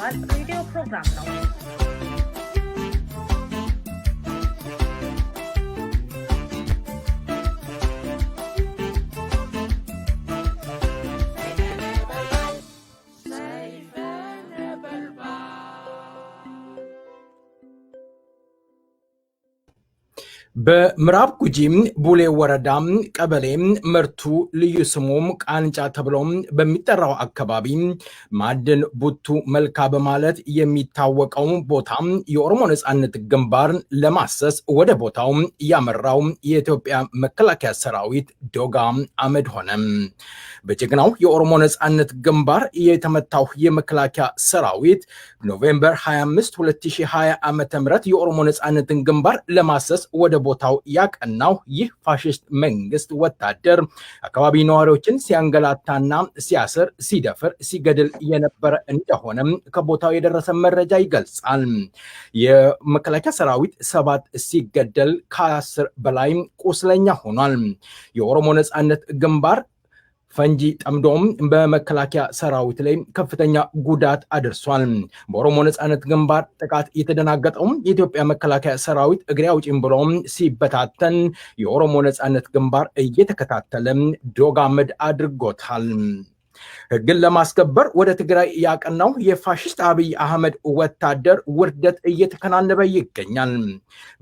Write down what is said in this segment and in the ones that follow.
የሚባል ሬዲዮ ፕሮግራም ነው። በምዕራብ ጉጂ ቡሌ ወረዳ ቀበሌ መርቱ ልዩ ስሙም ቃንጫ ተብሎ በሚጠራው አካባቢ ማዕድን ቡቱ መልካ በማለት የሚታወቀው ቦታ የኦሮሞ ነጻነት ግንባር ለማሰስ ወደ ቦታው ያመራው የኢትዮጵያ መከላከያ ሰራዊት ዶጋ አመድ ሆነ። በጀግናው የኦሮሞ ነጻነት ግንባር የተመታው የመከላከያ ሰራዊት ኖቬምበር 25 2020 ዓ.ም የኦሮሞ ነጻነትን ግንባር ለማሰስ ወደ ቦታው ያቀናው ይህ ፋሽስት መንግስት ወታደር አካባቢ ነዋሪዎችን ሲያንገላታና ሲያስር፣ ሲደፍር፣ ሲገድል የነበረ እንደሆነ ከቦታው የደረሰ መረጃ ይገልጻል። የመከላከያ ሰራዊት 7 ሲገደል ከ10 በላይ ቁስለኛ ሆኗል። የኦሮሞ ነጻነት ግንባር ፈንጂ ጠምዶም በመከላከያ ሰራዊት ላይ ከፍተኛ ጉዳት አድርሷል። በኦሮሞ ነጻነት ግንባር ጥቃት የተደናገጠው የኢትዮጵያ መከላከያ ሰራዊት እግሬ አውጪኝ ብሎ ሲበታተን የኦሮሞ ነጻነት ግንባር እየተከታተለ ዶግ አመድ አድርጎታል። ህግን ለማስከበር ወደ ትግራይ ያቀናው የፋሽስት አብይ አህመድ ወታደር ውርደት እየተከናነበ ይገኛል።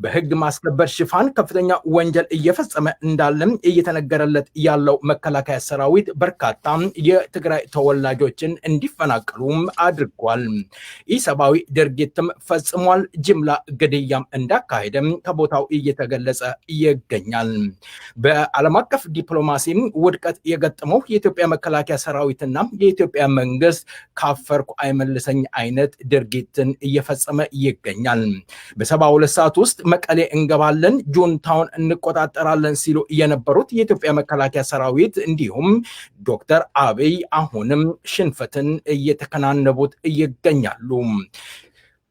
በህግ ማስከበር ሽፋን ከፍተኛ ወንጀል እየፈጸመ እንዳለም እየተነገረለት ያለው መከላከያ ሰራዊት በርካታ የትግራይ ተወላጆችን እንዲፈናቀሉም አድርጓል። ኢሰብአዊ ድርጊትም ፈጽሟል። ጅምላ ግድያም እንዳካሄደም ከቦታው እየተገለጸ ይገኛል። በዓለም አቀፍ ዲፕሎማሲ ውድቀት የገጠመው የኢትዮጵያ መከላከያ ሰራዊትና የኢትዮጵያ መንግስት ካፈርኩ አይመልሰኝ አይነት ድርጊትን እየፈጸመ ይገኛል። በ72 ሰዓት ውስጥ መቀሌ እንገባለን፣ ጁንታውን እንቆጣጠራለን ሲሉ የነበሩት የኢትዮጵያ መከላከያ ሰራዊት እንዲሁም ዶክተር አብይ አሁንም ሽንፈትን እየተከናነቡት ይገኛሉ።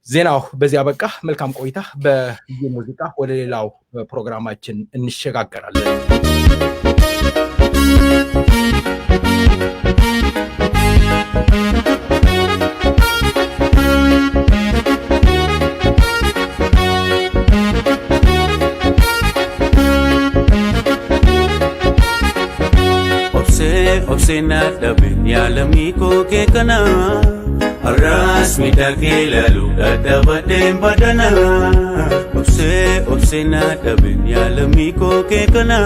ዜናው በዚያ በቃ። መልካም ቆይታ። በሙዚቃ ወደ ሌላው ፕሮግራማችን እንሸጋገራለን። Obsena dabe yalamiko ke kana arras midake lalu dadabade badana obsena dabe yalamiko ke kana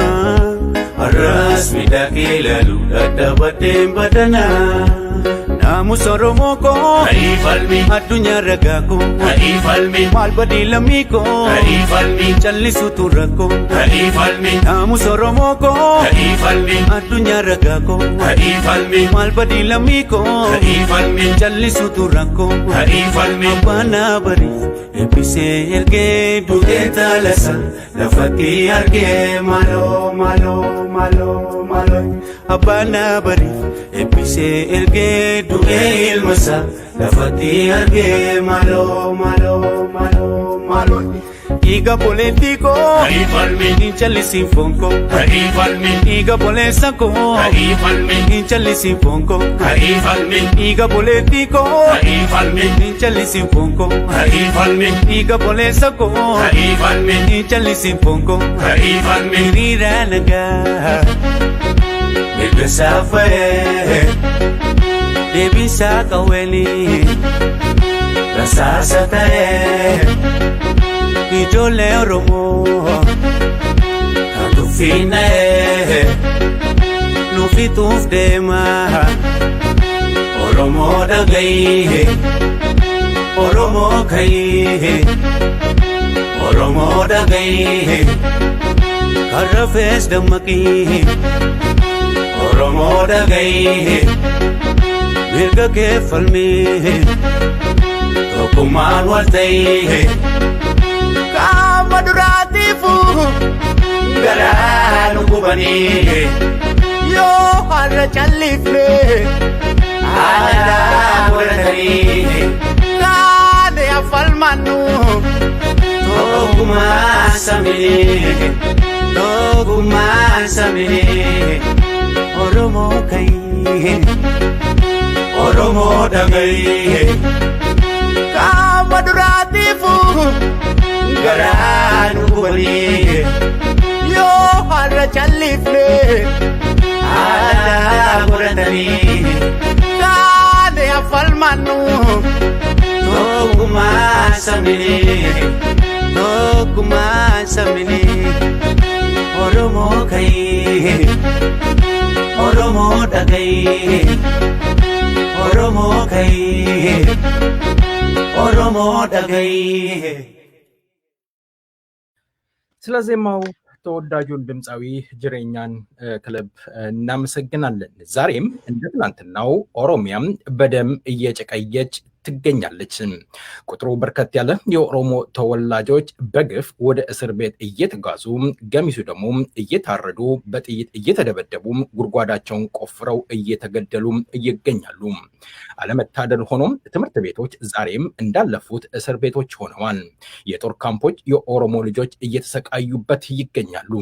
arras midake lalu dadabade badana namus oromo ko haifalmi adunya ragako haifalmi malbadi lamiko haifalmi challisu turako haifalmi namus oromo ko haifalmi adunya ragako haifalmi malbadi lamiko haifalmi challisu turako haifalmi bana bari epise erge dudeta lasa lafati arge malo malo malo malo abana bari epise erge duel masa lafati arge malo malo malo malo iga politiko haifalmi inchalisi fonko haifalmi iga polesako haifalmi inchalisi fonko haifalmi iga politiko haifalmi inchalisi fonko haifalmi iga polesako haifalmi inchalisi fonko haifalmi riranaga besafe debisa kaweli rasasatae ijole oromo kadufine nufituf dema oromo dagai oromo kai oromo dagai karafes damaki oromo dagai mirga ke falmi tokuman waltai maduratifu garanu kubani yo harra challifne ala muradani kade afalmanu toguma samine oromo kai oromo dagai nafu garaan gubanii yoo har'a callifne aadaa godhatanii taane afalmannu tokkummaa sabni Oromoo ka'ee Oromoo dhaga'ee Oromoo ka'ee Oromoo dhaga'ee ስለ ዜማው ተወዳጁን ድምፃዊ ጅሬኛን ክለብ እናመሰግናለን። ዛሬም እንደ ትናንትናው ኦሮሚያም በደም እየጨቀየች ትገኛለች። ቁጥሩ በርከት ያለ የኦሮሞ ተወላጆች በግፍ ወደ እስር ቤት እየተጋዙ ገሚሱ ደግሞ እየታረዱ በጥይት እየተደበደቡ ጉድጓዳቸውን ቆፍረው እየተገደሉ ይገኛሉ። አለመታደል ሆኖም ትምህርት ቤቶች ዛሬም እንዳለፉት እስር ቤቶች ሆነዋል። የጦር ካምፖች የኦሮሞ ልጆች እየተሰቃዩበት ይገኛሉ።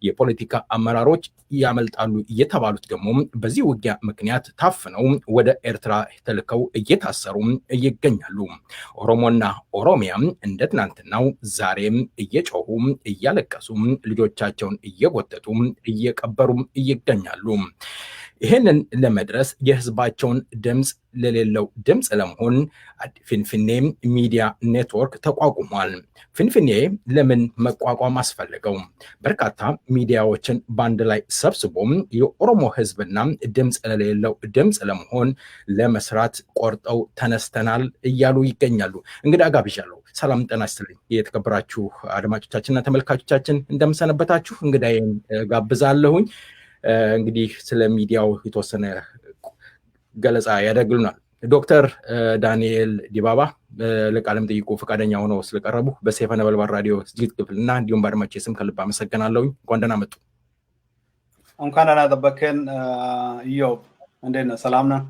የፖለቲካ አመራሮች ያመልጣሉ እየተባሉት ደግሞ በዚህ ውጊያ ምክንያት ታፍነው ወደ ኤርትራ ተልከው እየታሰሩ ይገኛሉ። ኦሮሞና ኦሮሚያ እንደ ትናንትናው ዛሬም እየጮሁ እያለቀሱ ልጆቻቸውን እየጎተቱ እየቀበሩ ይገኛሉ። ይህንን ለመድረስ የህዝባቸውን ድምፅ ለሌለው ድምፅ ለመሆን ፊንፊኔ ሚዲያ ኔትወርክ ተቋቁሟል። ፊንፊኔ ለምን መቋቋም አስፈለገው? በርካታ ሚዲያዎችን በአንድ ላይ ሰብስቦም የኦሮሞ ህዝብና ድምፅ ለሌለው ድምፅ ለመሆን ለመስራት ቆርጠው ተነስተናል እያሉ ይገኛሉ። እንግዲህ አጋብዣለሁ። ሰላም ጤና ይስጥልኝ የተከበራችሁ አድማጮቻችንና ተመልካቾቻችን እንደምሰነበታችሁ። እንግዳዬን ጋብዛለሁኝ። እንግዲህ ስለ ሚዲያው የተወሰነ ገለጻ ያደርጉልናል። ዶክተር ዳንኤል ዲባባ ለቃለ መጠይቁ ፈቃደኛ ሆነው ስለቀረቡ በሰይፈ ነበልባል ራዲዮ ዝግጅት ክፍልና እንዲሁም በአድማጮቼ ስም ከልብ አመሰግናለሁኝ። እንኳን ደህና መጡ። እንኳን ደህና ጠበቅን። ኢዮብ እንዴት ነህ? ሰላም ነህ?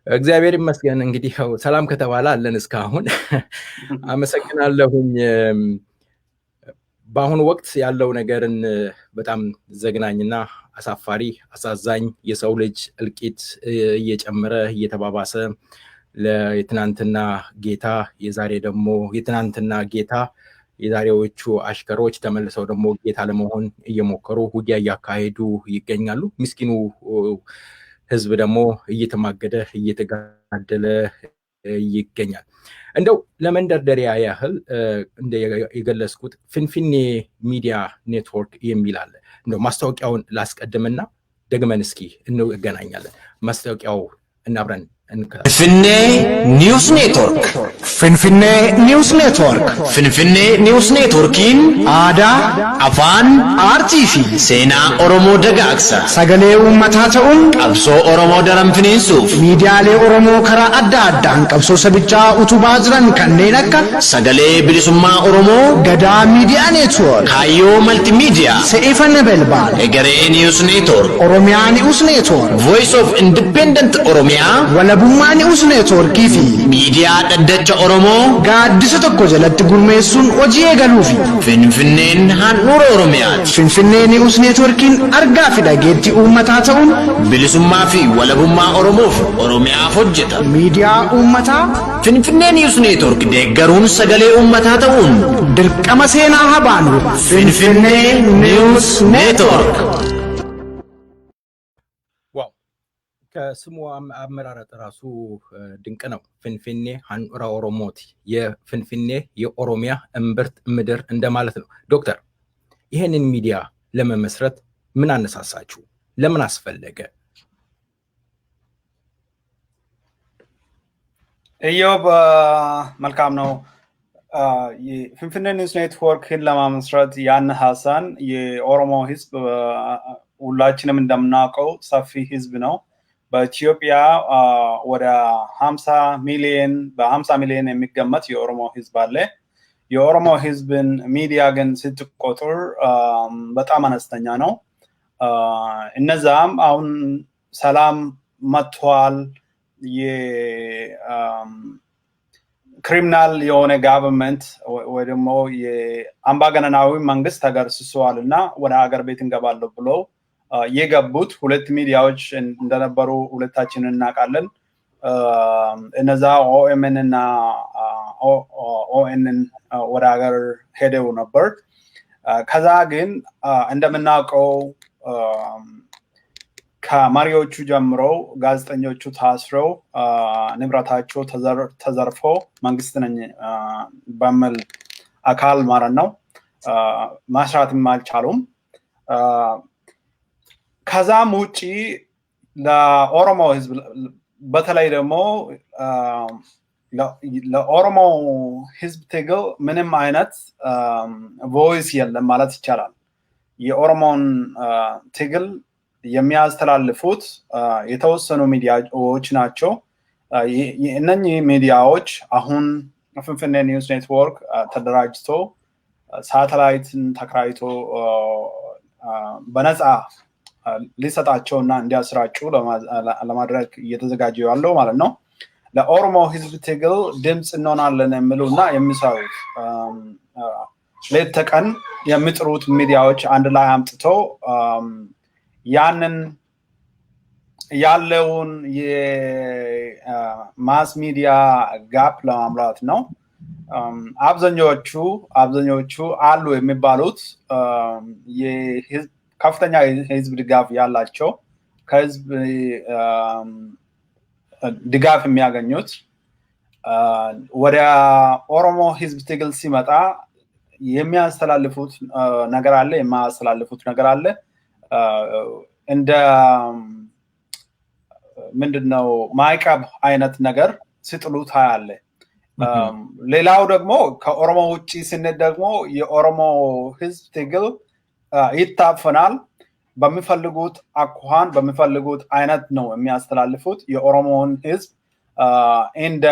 እግዚአብሔር ይመስገን። እንግዲህ ሰላም ከተባለ አለን እስካሁን። አመሰግናለሁኝ። በአሁኑ ወቅት ያለው ነገርን በጣም ዘግናኝና አሳፋሪ አሳዛኝ የሰው ልጅ እልቂት እየጨመረ እየተባባሰ ለትናንትና ጌታ የዛሬ ደግሞ የትናንትና ጌታ የዛሬዎቹ አሽከሮች ተመልሰው ደግሞ ጌታ ለመሆን እየሞከሩ ውጊያ እያካሄዱ ይገኛሉ። ምስኪኑ ህዝብ ደግሞ እየተማገደ እየተጋደለ ይገኛል። እንደው ለመንደርደሪያ ያህል እንደ የገለጽኩት ፊንፊኔ ሚዲያ ኔትወርክ የሚል አለ። እንደው ማስታወቂያውን ላስቀድምና ደግመን እስኪ እንገናኛለን። ማስታወቂያው እናብረን ፊንፊኔ ኒውስ ኔትወርክ ፊንፊኔ ኒውስ ኔትወርክ ፊንፊኔ ኒውስ ኔትወርኪን አዳ አፋን አርቲፊ ሴና ኦሮሞ ደጋግሳ ሰገሌ ኡመታ ተኡን ቀብሶ ኦሮሞ ደረምፍኒንሱፍ ሚዲያሌ ኦሮሞ ከራ አዳ አዳን ቀብሶ ሰብጫ ኡቱባ ጅረን ከኔን አካ ሰገሌ ብሊሱማ ኦሮሞ ገዳ ሚዲያ ኔትወርክ ካዮ መልቲ ሚዲያ ሰኢፈ ነበልባል ኤገሬ ኒውስ ኔትወርክ ኦሮሚያ ኒውስ ኔትወርክ ቮይስ ኦፍ ኢንዲፔንደንት ኦሮሚያ ወለቡማ ኒውስ ኔትወርክ ፊ ሚዲያ ደደቸ ኦሮሞ ጋድሰ ተኮ ጀለት ጉርሜሱን ሆጂ ኤገሉፊ ፊንፊኔን ሃኑረ ኦሮሚያት ፊንፊኔ ኒውስ ኔትወርኪን አርጋ ፊዳጌቲ ኡመታ ተኡን ብሊሱማ ፊ ወለቡማ ኦሮሞፍ ኦሮሚያ ፎጀታ ሚዲያ ኡመታ ፊንፊኔ ኒውስ ኔትወርክ ደገሩን ሰገሌ ኡመታ ተኡን ድርቀመ ሴና ሀባኑ ፊንፊኔ ኒውስ ኔትወርክ ከስሙ አመራረጥ ራሱ ድንቅ ነው። ፊንፊኔ ሃኑረ ኦሮሞቲ የፊንፊኔ የኦሮሚያ እምብርት ምድር እንደማለት ነው። ዶክተር ይሄንን ሚዲያ ለመመስረት ምን አነሳሳችሁ? ለምን አስፈለገ? ኢዮብ መልካም ነው። የፊንፊኔ ኒውስ ኔትወርክን ለማመስረት ያነሳሳን የኦሮሞ ህዝብ ሁላችንም እንደምናውቀው ሰፊ ህዝብ ነው። በኢትዮጵያ ወደ 50 ሚሊዮን የሚገመት የኦሮሞ ህዝብ አለ። የኦሮሞ ህዝብን ሚዲያ ግን ስትቆጥር በጣም አነስተኛ ነው። እነዛም አሁን ሰላም መጥቷል፣ የክሪሚናል የሆነ ጋቨርንመንት ወይ ደግሞ የአምባገነናዊ መንግስት ተገርስሷል እና ወደ ሀገር ቤት እንገባለሁ ብለው የገቡት ሁለት ሚዲያዎች እንደነበሩ ሁለታችንን እናውቃለን። እነዛ ኦኤምኤን እና ኦኤንን ወደ ሀገር ሄደው ነበር። ከዛ ግን እንደምናውቀው ከመሪዎቹ ጀምሮ ጋዜጠኞቹ ታስረው ንብረታቸው ተዘርፈው መንግስት ነኝ በሚል አካል ማለት ነው ማስራትም አልቻሉም። ከዛም ውጪ ለኦሮሞ ህዝብ በተለይ ደግሞ ለኦሮሞ ህዝብ ትግል ምንም አይነት ቮይስ የለም ማለት ይቻላል። የኦሮሞን ትግል የሚያስተላልፉት የተወሰኑ ሚዲያዎች ናቸው። እነኚህ ሚዲያዎች አሁን ፍንፍኔ ኒውስ ኔትወርክ ተደራጅቶ ሳተላይትን ተከራይቶ በነፃ ሊሰጣቸውና እንዲያስራጩ ለማድረግ እየተዘጋጀ ያለው ማለት ነው። ለኦሮሞ ህዝብ ትግል ድምፅ እንሆናለን የሚሉና የሚሰሩት ሌት ተቀን የሚጥሩት ሚዲያዎች አንድ ላይ አምጥቶ ያንን ያለውን የማስ ሚዲያ ጋፕ ለማምላት ነው። አብዛኞቹ አሉ የሚባሉት ከፍተኛ የህዝብ ድጋፍ ያላቸው ከህዝብ ድጋፍ የሚያገኙት ወደ ኦሮሞ ህዝብ ትግል ሲመጣ የሚያስተላልፉት ነገር አለ፣ የማያስተላልፉት ነገር አለ። እንደ ምንድነው ማዕቀብ አይነት ነገር ሲጥሉት አለ። ሌላው ደግሞ ከኦሮሞ ውጪ ስንል ደግሞ የኦሮሞ ህዝብ ትግል ይታፈናል። በሚፈልጉት አኳኋን በሚፈልጉት አይነት ነው የሚያስተላልፉት። የኦሮሞን ህዝብ እንደ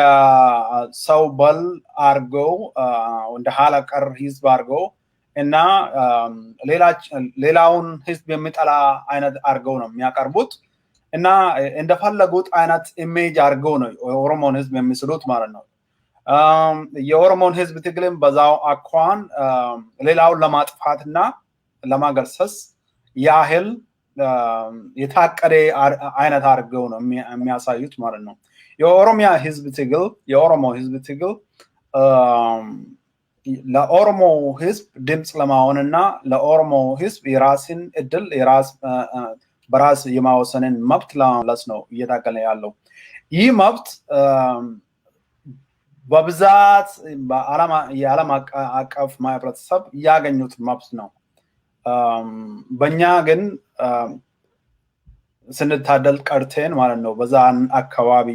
ሰው በል አርገው እንደ ኋላ ቀር ህዝብ አርገው እና ሌላውን ህዝብ የሚጠላ አይነት አርገው ነው የሚያቀርቡት እና እንደፈለጉት አይነት ኢሜጅ አርገው ነው የኦሮሞን ህዝብ የሚስሉት ማለት ነው። የኦሮሞን ህዝብ ትግልም በዛው አኳኋን ሌላውን ለማጥፋትና ለማገርሰስ ያህል የታቀደ አይነት አድርገው ነው የሚያሳዩት ማለት ነው። የኦሮሞ ህዝብ ትግል ለኦሮሞ ህዝብ ድምፅ ለማሆንና ለኦሮሞ ህዝብ የራስን እድል በራስ የማወሰንን መብት ለማምለስ ነው እየታገለ ያለው። ይህ መብት በብዛት የዓለም አቀፍ ማህበረሰብ ያገኙት መብት ነው። በእኛ ግን ስንታደል ቀርተን ማለት ነው በዛን አካባቢ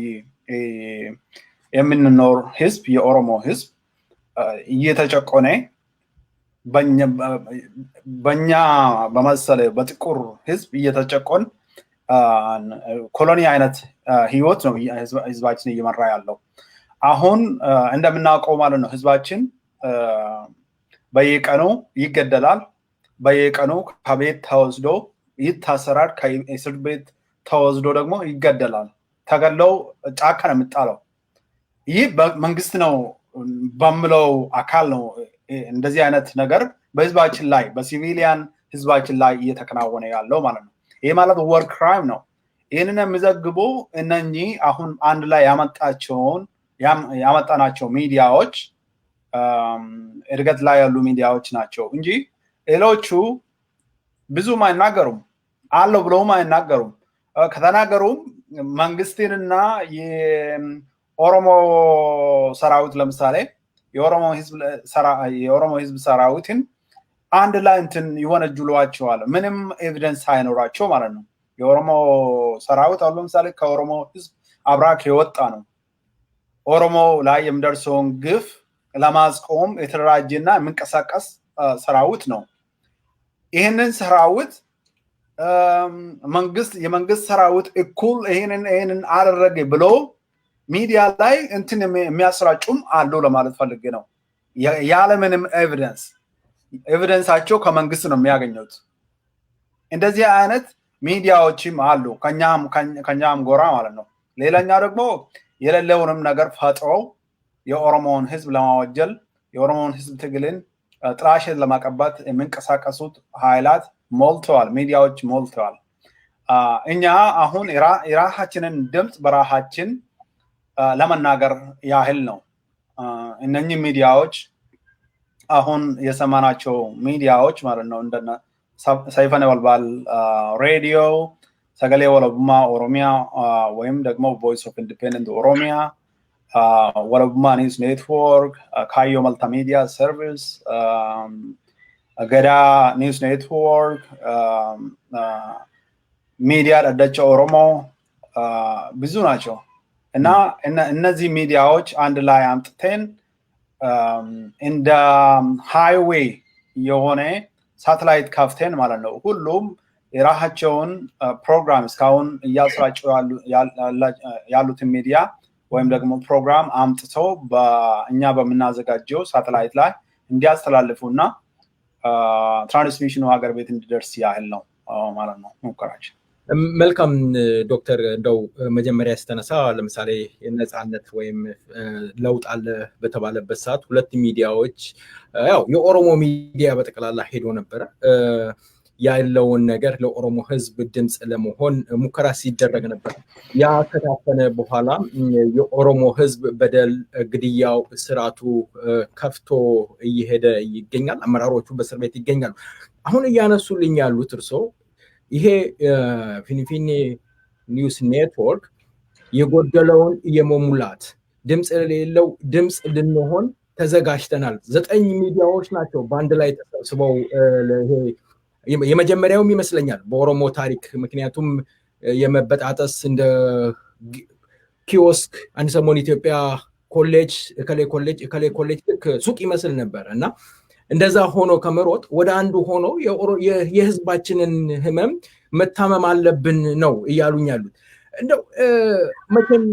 የምንኖር ህዝብ የኦሮሞ ህዝብ እየተጨቆነ በእኛ በመሰለ በጥቁር ህዝብ እየተጨቆን ኮሎኒ አይነት ህይወት ነው ህዝባችን እየመራ ያለው። አሁን እንደምናውቀው ማለት ነው ህዝባችን በየቀኑ ይገደላል። በየቀኑ ከቤት ተወስዶ ይታሰራል። ከእስር ቤት ተወስዶ ደግሞ ይገደላል። ተገለው ጫካ ነው የሚጣለው። ይህ መንግስት ነው በምለው አካል ነው እንደዚህ አይነት ነገር በህዝባችን ላይ በሲቪሊያን ህዝባችን ላይ እየተከናወነ ያለው ማለት ነው። ይህ ማለት ወር ክራይም ነው። ይህንን የሚዘግቡ እነኚህ አሁን አንድ ላይ ያመጣናቸው ሚዲያዎች እድገት ላይ ያሉ ሚዲያዎች ናቸው እንጂ ሌሎቹ ብዙም አይናገሩም፣ አለው ብለውም አይናገሩም። ከተናገሩም መንግስትንና የኦሮሞ ሰራዊት ለምሳሌ የኦሮሞ ህዝብ ሰራዊትን አንድ ላይ እንትን ይወነጅሏቸዋል ምንም ኤቪደንስ አይኖራቸው ማለት ነው። የኦሮሞ ሰራዊት አሁን ለምሳሌ ከኦሮሞ ህዝብ አብራክ የወጣ ነው። ኦሮሞ ላይ የሚደርሰውን ግፍ ለማስቆም የተደራጀና የሚንቀሳቀስ ሰራዊት ነው። ይህንን ሰራዊት የመንግስት ሰራዊት እኩል ይህንን አደረገ ብሎ ሚዲያ ላይ እንትን የሚያሰራጩም አሉ ለማለት ፈልጌ ነው። ያለምንም ኤቪደንሳቸው ከመንግስት ነው የሚያገኙት። እንደዚህ አይነት ሚዲያዎችም አሉ ከኛም ጎራ ማለት ነው። ሌላኛ ደግሞ የሌለውንም ነገር ፈጥረው የኦሮሞውን ህዝብ ለማወጀል የኦሮሞውን ህዝብ ትግልን ጥላሸት ለማቀባት የሚንቀሳቀሱት ኃይላት ሞልተዋል፣ ሚዲያዎች ሞልተዋል። እኛ አሁን የራሳችንን ድምፅ በራሳችን ለመናገር ያህል ነው እነኚህ ሚዲያዎች አሁን የሰማናቸው ሚዲያዎች ማለት ነው እንደነ ሰይፈ ነበልባል ሬዲዮ፣ ሰገሌ ወለቡማ ኦሮሚያ ወይም ደግሞ ቮይስ ኦፍ ኢንዲፔንደንት ኦሮሚያ፣ ወለቡማ ኒውስ ኔትወርክ፣ ካዮ መልቲሚዲያ ሰርቪስ፣ ገዳ ኒውስ ኔትወርክ፣ ሚዲያ ደደቸ ኦሮሞ ብዙ ናቸው እና እነዚህ ሚዲያዎች አንድ ላይ አምጥተን እንደ ሃይዌይ የሆነ ሳተላይት ከፍተን ማለት ነው ሁሉም የራሳቸውን ፕሮግራም እስካሁን እያስራጩ ያሉትን ሚዲያ ወይም ደግሞ ፕሮግራም አምጥተው በእኛ በምናዘጋጀው ሳተላይት ላይ እንዲያስተላልፉና ትራንስሚሽኑ ሀገር ቤት እንዲደርስ ያህል ነው ማለት ነው ሙከራችን። መልካም ዶክተር፣ እንደው መጀመሪያ ስተነሳ ለምሳሌ የነጻነት ወይም ለውጥ አለ በተባለበት ሰዓት ሁለት ሚዲያዎች ያው የኦሮሞ ሚዲያ በጠቅላላ ሄዶ ነበረ ያለውን ነገር ለኦሮሞ ህዝብ ድምጽ ለመሆን ሙከራ ሲደረግ ነበር። ያ ከታፈነ በኋላ የኦሮሞ ህዝብ በደል፣ ግድያው፣ ስርዓቱ ከፍቶ እየሄደ ይገኛል። አመራሮቹ በእስር ቤት ይገኛሉ። አሁን እያነሱልኝ ያሉት እርሶ ይሄ ፊንፊኔ ኒውስ ኔትወርክ የጎደለውን የመሙላት ድምጽ የሌለው ድምጽ ልንሆን ተዘጋጅተናል። 9 ሚዲያዎች ናቸው በአንድ ላይ ተሰብስበው የመጀመሪያውም ይመስለኛል በኦሮሞ ታሪክ። ምክንያቱም የመበጣጠስ እንደ ኪዮስክ አንድ ሰሞን ኢትዮጵያ ኮሌጅ እከሌ ኮሌጅ ሱቅ ይመስል ነበር እና እንደዛ ሆኖ ከመሮጥ ወደ አንዱ ሆኖ የህዝባችንን ህመም መታመም አለብን ነው እያሉኝ ያሉት። እንደው መቼም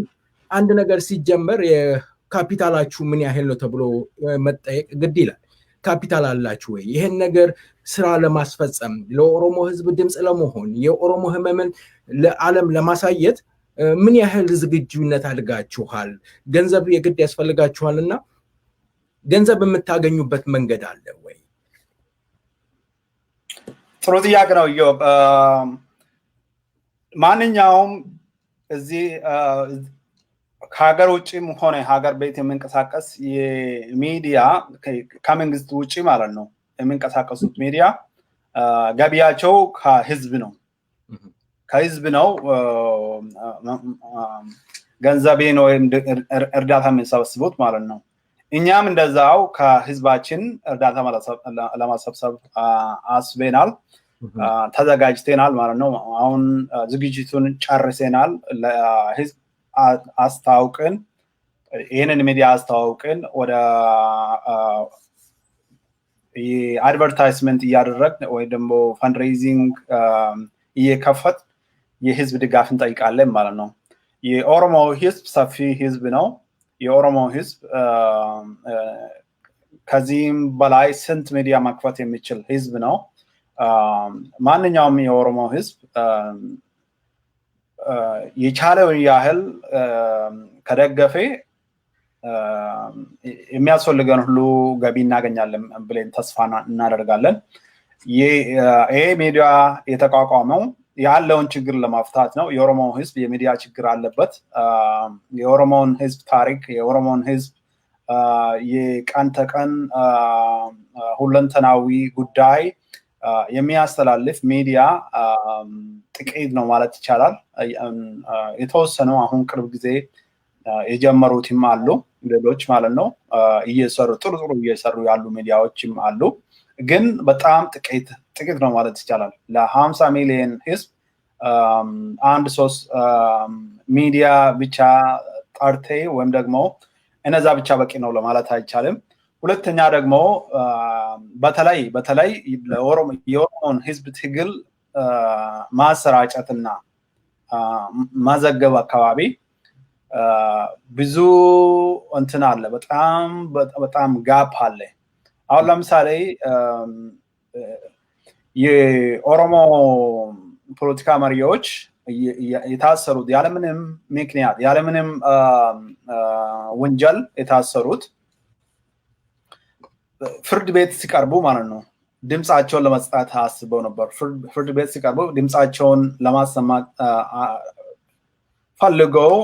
አንድ ነገር ሲጀመር የካፒታላችሁ ምን ያህል ነው ተብሎ መጠየቅ ግድ ይላል። ካፒታል አላችሁ ወይ? ይሄን ነገር ስራ ለማስፈጸም ለኦሮሞ ህዝብ ድምጽ ለመሆን የኦሮሞ ህመምን ለዓለም ለማሳየት ምን ያህል ዝግጁነት አድርጋችኋል? ገንዘብ የግድ ያስፈልጋችኋልና ገንዘብ የምታገኙበት መንገድ አለ ወይ? ጥሩ ጥያቄ ነው ኢዮብ። ማንኛውም እዚህ ከሀገር ውጭም ሆነ ሀገር ቤት የሚንቀሳቀስ የሚዲያ ከመንግስት ውጭ ማለት ነው የሚንቀሳቀሱት ሚዲያ ገቢያቸው ከህዝብ ነው ገንዘቤን ወይም እርዳታ የሚሰበስቡት ማለት ነው። እኛም እንደዛው ከህዝባችን እርዳታ ለማሰብሰብ አስበናል፣ ተዘጋጅተናል ማለት ነው። አሁን ዝግጅቱን ጨርሰናል። ለህዝብ አስተዋውቀን ይህንን ሚዲያ አስተዋውቀን ወደ አድቨርታይዝመንት እያደረግን ወይ ደግሞ ፈንድሬዚንግ እየከፈት የህዝብ ድጋፍ እንጠይቃለን ማለት ነው። የኦሮሞ ህዝብ ሰፊ ህዝብ ነው። የኦሮሞ ህዝብ ከዚህም በላይ ስንት ሚዲያ መክፈት የሚችል ህዝብ ነው። ማንኛውም የኦሮሞ ህዝብ የቻለውን ያህል ከደገፈ የሚያስፈልገን ሁሉ ገቢ እናገኛለን ብለን ተስፋ እናደርጋለን። ይሄ ሚዲያ የተቋቋመው ያለውን ችግር ለማፍታት ነው። የኦሮሞ ህዝብ የሚዲያ ችግር አለበት። የኦሮሞን ህዝብ ታሪክ፣ የኦሮሞን ህዝብ የቀን ተቀን ሁለንተናዊ ጉዳይ የሚያስተላልፍ ሚዲያ ጥቂት ነው ማለት ይቻላል። የተወሰነው አሁን ቅርብ ጊዜ የጀመሩትም አሉ፣ ሌሎች ማለት ነው እየሰሩ ጥሩ እየሰሩ ያሉ ሚዲያዎችም አሉ። ግን በጣም ጥቂት ነው ማለት ይቻላል። ለ50 ሚሊዮን ህዝብ አንድ 3 ሚዲያ ብቻ ጠርቴ ወይም ደግሞ እነዛ ብቻ በቂ ነው ለማለት አይቻልም። ሁለተኛ ደግሞ በተለይ የኦሮሞን ህዝብ ትግል ማሰራጨትና ማዘገብ አካባቢ ብዙ እንትን አለ፣ በጣም ጋፕ አለ። አሁን ለምሳሌ የኦሮሞ ፖለቲካ መሪዎች የታሰሩት ያለምንም ምክንያት ያለምንም ወንጀል የታሰሩት ፍርድ ቤት ሲቀርቡ ማለት ነው ድምጻቸውን ለመስጠት አስበው ነበር። ፍርድ ቤት ሲቀርቡ ድምጻቸውን ለማሰማት ፈልገው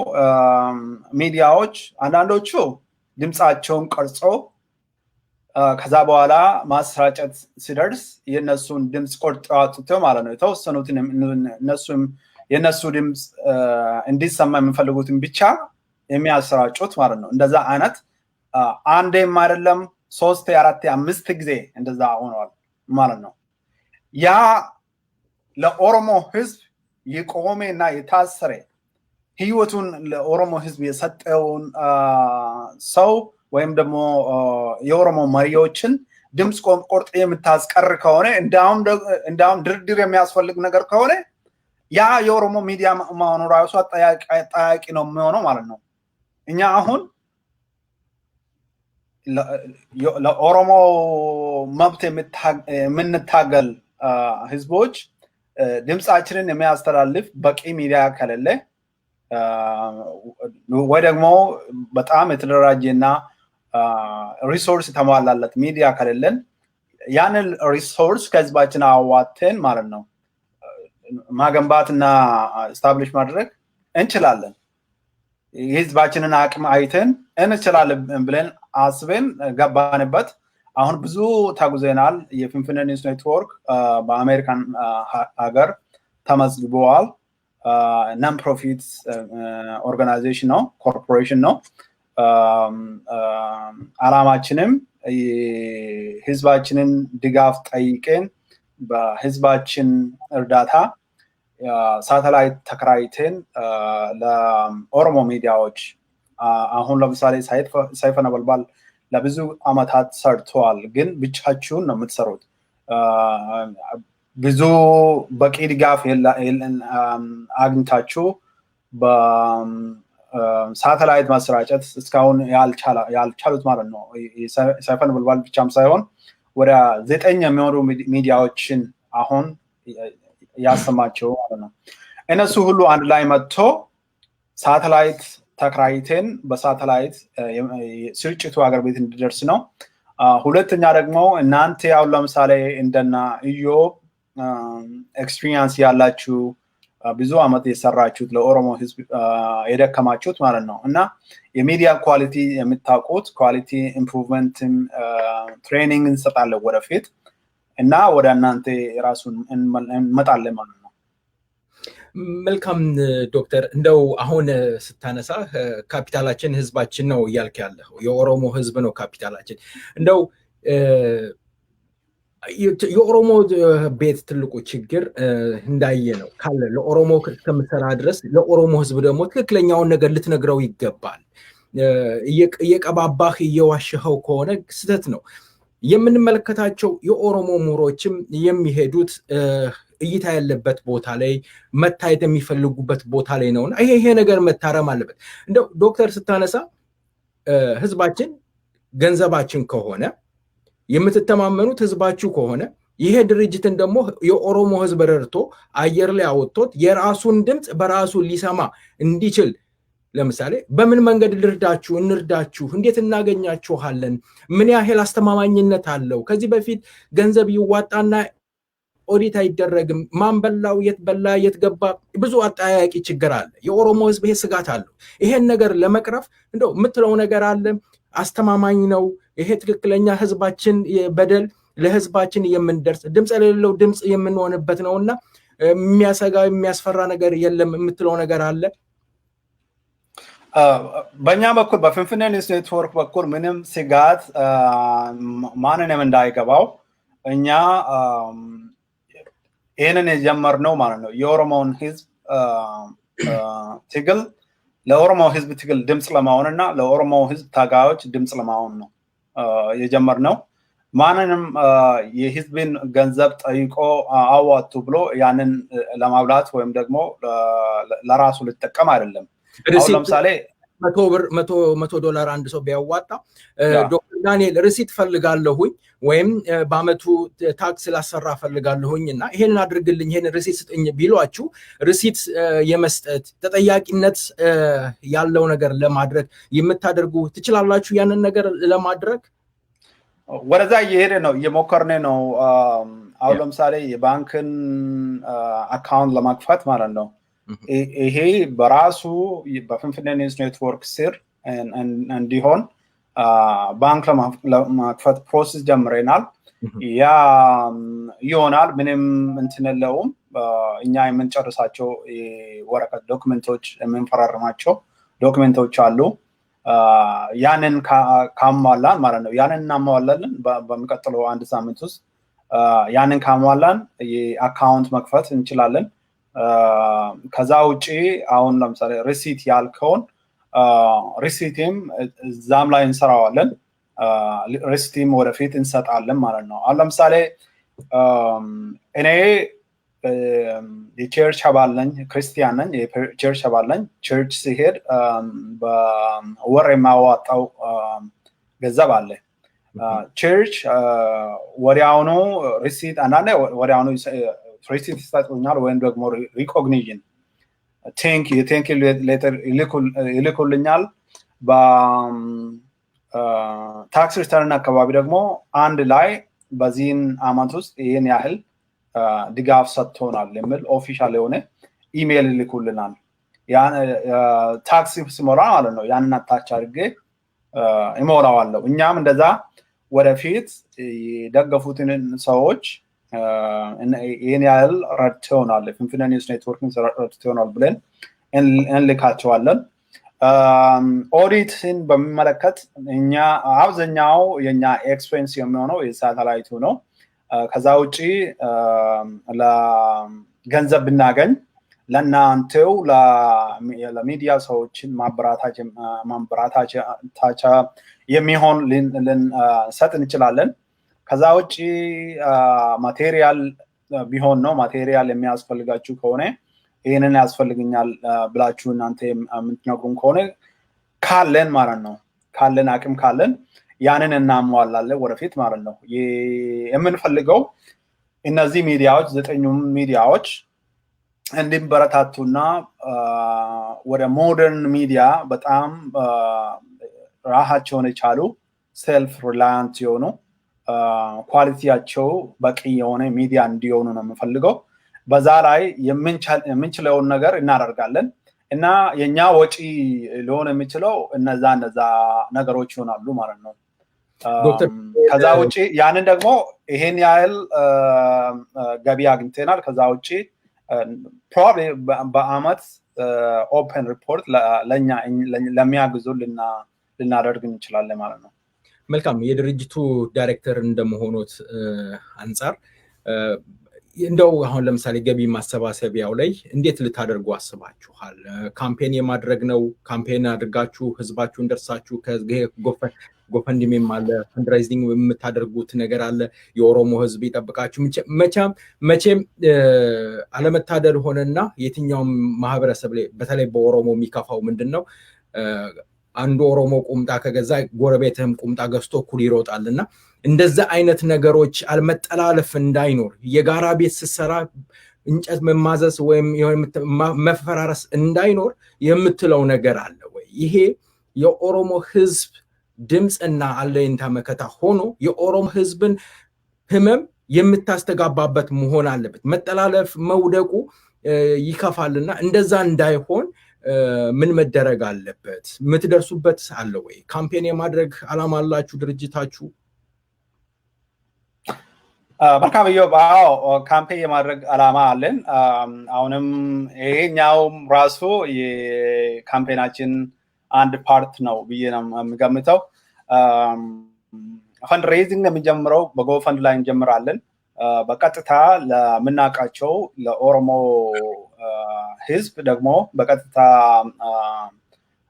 ሚዲያዎች አንዳንዶቹ ድምጻቸውን ቀርጾ ከዛ በኋላ ማስራጨት ሲደርስ የነሱን ድምጽ ቆርጠው አውጥተው ማለት ነው የተወሰኑትን እነሱም የነሱ ድምጽ እንዲሰማ የሚፈልጉትን ብቻ የሚያሰራጩት ማለት ነው። እንደዛ አይነት አንዴም አይደለም 3 4 5 ጊዜ እንደዛ ሆኗል ማለት ነው። ያ ለኦሮሞ ህዝብ የቆመና የታሰረ ህይወቱን ለኦሮሞ ህዝብ የሰጠውን ሰው ወይም ደግሞ የኦሮሞ መሪዎችን ድምጽ ቆርጦ የምታስቀር ከሆነ እንዳውም ድርድር የሚያስፈልግ ነገር ከሆነ ያ የኦሮሞ ሚዲያ ማሆኑ ራሱ አጠያቂ ነው የሚሆነው ማለት ነው። እኛ አሁን ለኦሮሞ መብት የምንታገል ህዝቦች ድምጻችንን የሚያስተላልፍ በቂ ሚዲያ ከሌለ ወይ ደግሞ በጣም የተደራጀና ሪሶርስ ተሟላለት ሚዲያ ከሌለን ያንን ሪሶርስ ከህዝባችን አዋተን ማለት ነው ማገንባትና ስታብሊሽ ማድረግ እንችላለን። የህዝባችንን አቅም አይተን እንችላለን ብለን አስበን ገባንበት። አሁን ብዙ ተጉዘናል። የፍንፍኔ ኒውስ ኔትወርክ በአሜሪካን ሀገር ተመዝግቧል። ናን ፕሮፊት ኦርጋናይዜሽን ነው፣ ኮርፖሬሽን ነው። አላማችንም ህዝባችንን ድጋፍ ጠይቀን በህዝባችን እርዳታ ሳተላይት ተከራይተን ለኦሮሞ ሚዲያዎች አሁን ለምሳሌ ሰይፈ ነበልባል ለብዙ አመታት ሰርተዋል። ግን ብቻችሁን ነው የምትሰሩት። ብዙ በቂ ድጋፍ አግኝታችሁ በሳተላይት ማሰራጨት እስካሁን ያልቻሉት ማለት ነው። ሰይፈ ነበልባል ብቻም ሳይሆን ወደ 9 የሚሆኑ ሚዲያዎችን አሁን ያሰማቸው ማለት ነው። እነሱ ሁሉ አንድ ላይ መጥቶ ሳተላይት ተከራይተን በሳተላይት ስርጭቱ ሀገር ቤት እንዲደርስ ነው። ሁለተኛ ደግሞ እናንተ ያው ለምሳሌ እንደና ኢዮብ ኤክስፒሪየንስ ያላችሁ ብዙ አመት የሰራችሁት ለኦሮሞ ህዝብ የደከማችሁት ማለት ነው እና የሚዲያ ኳሊቲ የምታውቁት ኳሊቲ ኢምፕሩቭመንት ትሬኒንግ እንሰጣለን ወደፊት እና ወደ እናንተ ራሱን እንመጣለን ማለት ነው። መልካም ዶክተር፣ እንደው አሁን ስታነሳ ካፒታላችን ህዝባችን ነው እያልክ ያለው የኦሮሞ ህዝብ ነው ካፒታላችን። እንደው የኦሮሞ ቤት ትልቁ ችግር እንዳየ ነው ካለ ለኦሮሞ እስከምትሰራ ድረስ ለኦሮሞ ህዝብ ደግሞ ትክክለኛውን ነገር ልትነግረው ይገባል። እየቀባባህ እየዋሸኸው ከሆነ ስህተት ነው። የምንመለከታቸው የኦሮሞ ምሁሮችም የሚሄዱት እይታ ያለበት ቦታ ላይ መታየት የሚፈልጉበት ቦታ ላይ ነውና ይሄ ነገር መታረም አለበት። እንደው ዶክተር ስታነሳ ህዝባችን ገንዘባችን ከሆነ የምትተማመኑት ህዝባችሁ ከሆነ ይሄ ድርጅትን ደግሞ የኦሮሞ ህዝብ ረድቶ አየር ላይ አወጥቶት የራሱን ድምጽ በራሱ ሊሰማ እንዲችል ለምሳሌ በምን መንገድ ልርዳችሁ እንርዳችሁ እንዴት እናገኛችኋለን ምን ያህል አስተማማኝነት አለው ከዚህ በፊት ገንዘብ ይዋጣና ኦዲት አይደረግም ማን በላው የት በላ የት ገባ ብዙ አጣያቂ ችግር አለ የኦሮሞ ህዝብ ይሄ ስጋት አለው ይሄን ነገር ለመቅረፍ እንደው ምትለው ነገር አለ አስተማማኝ ነው ይሄ ትክክለኛ ህዝባችን በደል ለህዝባችን የምንደርስ ድምጽ ለሌለው ድምጽ የምንሆንበት ነውና የሚያሰጋ የሚያስፈራ ነገር የለም ምትለው ነገር አለ በእኛ በኩል በፍንፍኔ ኒውስ ኔትወርክ በኩል ምንም ስጋት ማንንም እንዳይገባው እኛ ይህንን የጀመርነው ማለት ነው የኦሮሞውን ህዝብ ትግል ለኦሮሞ ህዝብ ትግል ድምጽ ለማሆንና ለኦሮሞ ህዝብ ታጋዮች ድምጽ ለማሆን ነው የጀመርነው ማንንም የህዝብን ገንዘብ ጠይቆ አዋጡ ብሎ ያንን ለማብላት ወይም ደግሞ ለራሱ ልጠቀም አይደለም አሁን ለምሳሌ $100 አንድ ሰው ቢያዋጣ ዶክተር ዳንኤል ሪሲት ፈልጋለሁኝ ወይም በአመቱ ታክስ ላሰራ ፈልጋለሁኝና ይሄን አድርግልኝ ይሄን ሪሲት ስጠኝ ቢሏችሁ ሪሲት የመስጠት ተጠያቂነት ያለው ነገር ለማድረግ የምታደርጉ ትችላላችሁ ያንን ነገር ለማድረግ ወደዛ እየሄደ ነው እየሞከርነ ነው አሁን ለምሳሌ የባንክን አካውንት ለማክፈት ማለት ነው ይሄ በራሱ በፍንፍኔ ኒውስ ኔትወርክ ስር እንዲሆን ባንክ ለማክፈት ፕሮሰስ ጀምረናል። ያ ይሆናል ምንም እንትን የለውም። እኛ የምንጨርሳቸው ወረቀት ዶክመንቶች የምንፈራርማቸው ዶክመንቶች አሉ። ያንን ካሟላን ማለት ነው ያንን እናሟላለን በሚቀጥለው አንድ ሳምንት ውስጥ ያንን ካሟላን የአካውንት መክፈት እንችላለን። ከዛ ውጪ አሁን ለምሳሌ ሪሲት ያልከውን ሪሲትም እዛም ላይ እንሰራዋለን። ሪሲትም ወደፊት እንሰጣለን ማለት ነው። አሁን ለምሳሌ እኔ የቸርች አባል ነኝ፣ ክርስቲያን ነኝ፣ የቸርች አባል ነኝ። ቸርች ሲሄድ በወር የማዋጣው ገንዘብ አለ። ቸርች ወዲያውኑ ሪሲት አንዳንዴ ወዲያውኑ ሪሲት ይሰጡኛል ወይም ደግሞ ሪኮግኒሽን ቴንክ ሌተር ይልኩልኛል። በታክስ ሪተርን አካባቢ ደግሞ አንድ ላይ በዚህን አመት ውስጥ ይህን ያህል ድጋፍ ሰጥቶናል የሚል ኦፊሻል የሆነ ኢሜይል ይልኩልናል። ታክስ ሲሞላ ማለት ነው ያንን አታች አድርጌ ይሞላዋለሁ። እኛም እንደዛ ወደፊት የደገፉትን ሰዎች ይህን ያህል ረድተውናል፣ ፍንፍኔ ኒውስ ኔትወርክን ረድተውናል ብለን እንልካቸዋለን። ኦዲትን በሚመለከት እኛ አብዛኛው የኛ ኤክስፔንስ የሚሆነው የሳተላይቱ ነው። ከዛ ውጪ ለገንዘብ ብናገኝ ለእናንተው ለሚዲያ ሰዎችን ማበረታቻ የሚሆን ልንሰጥ እንችላለን። ከዛ ውጪ ማቴሪያል ቢሆን ነው። ማቴሪያል የሚያስፈልጋችሁ ከሆነ ይህንን ያስፈልግኛል ብላችሁ እናንተ የምትነግሩን ከሆነ ካለን ማለት ነው ካለን አቅም ካለን ያንን እናሟላለን ወደፊት ማለት ነው። የምንፈልገው እነዚህ ሚዲያዎች 9ኙም ሚዲያዎች እንዲበረታቱና ወደ ሞደርን ሚዲያ በጣም ራሳቸውን የቻሉ ሴልፍ ሪላያንት የሆኑ ኳሊቲያቸው በቂ የሆነ ሚዲያ እንዲሆኑ ነው የምፈልገው። በዛ ላይ የምንችለውን ነገር እናደርጋለን እና የኛ ወጪ ሊሆን የሚችለው እነዛ ነገሮች ይሆናሉ ማለት ነው። ከዛ ውጪ ያንን ደግሞ ይሄን ያህል ገቢ አግኝተናል። ከዛ ውጪ ፕሮባብሊ በአመት ኦፕን ሪፖርት ለሚያግዙ ልናደርግ እንችላለን ማለት ነው። መልካም። የድርጅቱ ዳይሬክተር እንደመሆኑት አንጻር እንደው አሁን ለምሳሌ ገቢ ማሰባሰቢያው ላይ እንዴት ልታደርጉ አስባችኋል? ካምፔን የማድረግ ነው? ካምፔን አድርጋችሁ ህዝባችሁን ደርሳችሁ ጎፈንድሜም አለ፣ ፈንድራይዚንግ የምታደርጉት ነገር አለ። የኦሮሞ ህዝብ ይጠብቃችሁ። መቼም አለመታደል ሆነና የትኛውም ማህበረሰብ ላይ በተለይ በኦሮሞ የሚከፋው ምንድን ነው? አንዱ ኦሮሞ ቁምጣ ከገዛ ጎረቤትህም ቁምጣ ገዝቶ እኩል ይሮጣልና እንደዛ አይነት ነገሮች አልመጠላለፍ እንዳይኖር የጋራ ቤት ስትሰራ እንጨት መማዘስ ወይም መፈራረስ እንዳይኖር የምትለው ነገር አለ ወይ? ይሄ የኦሮሞ ህዝብ ድምፅና አለኝታ መከታ ሆኖ የኦሮሞ ህዝብን ህመም የምታስተጋባበት መሆን አለበት። መጠላለፍ መውደቁ ይከፋልና እንደዛ እንዳይሆን ምን መደረግ አለበት? የምትደርሱበት አለ ወይ? ካምፔን የማድረግ አላማ አላችሁ ድርጅታችሁ? መልካም ኢዮብ፣ ካምፔን የማድረግ አላማ አለን። አሁንም ይሄኛውም ራሱ የካምፔናችን አንድ ፓርት ነው ብዬ ነው የምገምተው። ፈንድሬዚንግ የሚጀምረው በጎፈንድ ላይ እንጀምራለን። በቀጥታ ለምናውቃቸው ለኦሮሞ ህዝብ ደግሞ በቀጥታ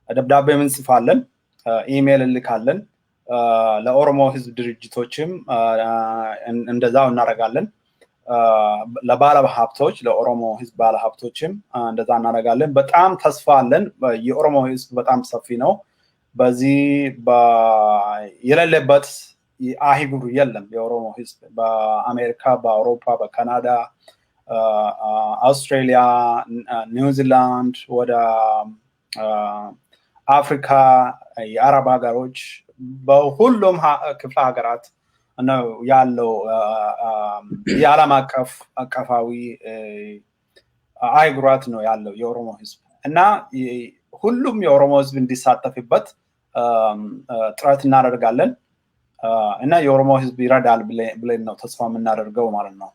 ደብዳቤ እንጽፋለን፣ ኢሜይል እንልካለን። ለኦሮሞ ህዝብ ድርጅቶችም እንደዛው እናደርጋለን። ለባለሀብቶች ለኦሮሞ ህዝብ ባለሀብቶችም እንደዛ እናደርጋለን። በጣም ተስፋ አለን። የኦሮሞ ህዝብ በጣም ሰፊ ነው። በዚህ የሌለበት አህጉር የለም። የኦሮሞ ህዝብ በአሜሪካ፣ በአውሮፓ፣ በካናዳ፣ አውስትራሊያ፣ ኒውዚላንድ፣ ወደ አፍሪካ፣ የአረብ ሀገሮች በሁሉም ክፍለ ሀገራት ነው ያለው የዓለም አቀፋዊ አህጉራት ነው ያለው የኦሮሞ ህዝብ እና ሁሉም የኦሮሞ ህዝብ እንዲሳተፍበት ጥረት እናደርጋለን እና የኦሮሞ ህዝብ ይረዳል ብለን ነው ተስፋ የምናደርገው ማለት ነው።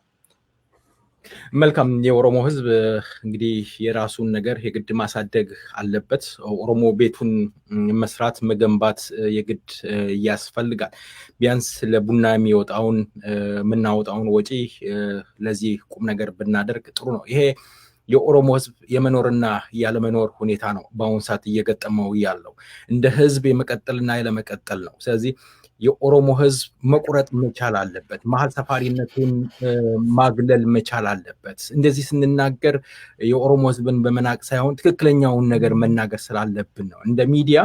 መልካም። የኦሮሞ ህዝብ እንግዲህ የራሱን ነገር የግድ ማሳደግ አለበት። ኦሮሞ ቤቱን መስራት መገንባት የግድ ያስፈልጋል። ቢያንስ ለቡና የምናወጣውን ወጪ ለዚህ ቁም ነገር ብናደርግ ጥሩ ነው። ይሄ የኦሮሞ ህዝብ የመኖርና ያለመኖር ሁኔታ ነው በአሁኑ ሰዓት እየገጠመው ያለው። እንደ ህዝብ የመቀጠልና ያለመቀጠል ነው። ስለዚህ የኦሮሞ ህዝብ መቁረጥ መቻል አለበት። መሀል ሰፋሪነቱን ማግለል መቻል አለበት። እንደዚህ ስንናገር የኦሮሞ ህዝብን በመናቅ ሳይሆን ትክክለኛውን ነገር መናገር ስላለብን ነው። እንደ ሚዲያ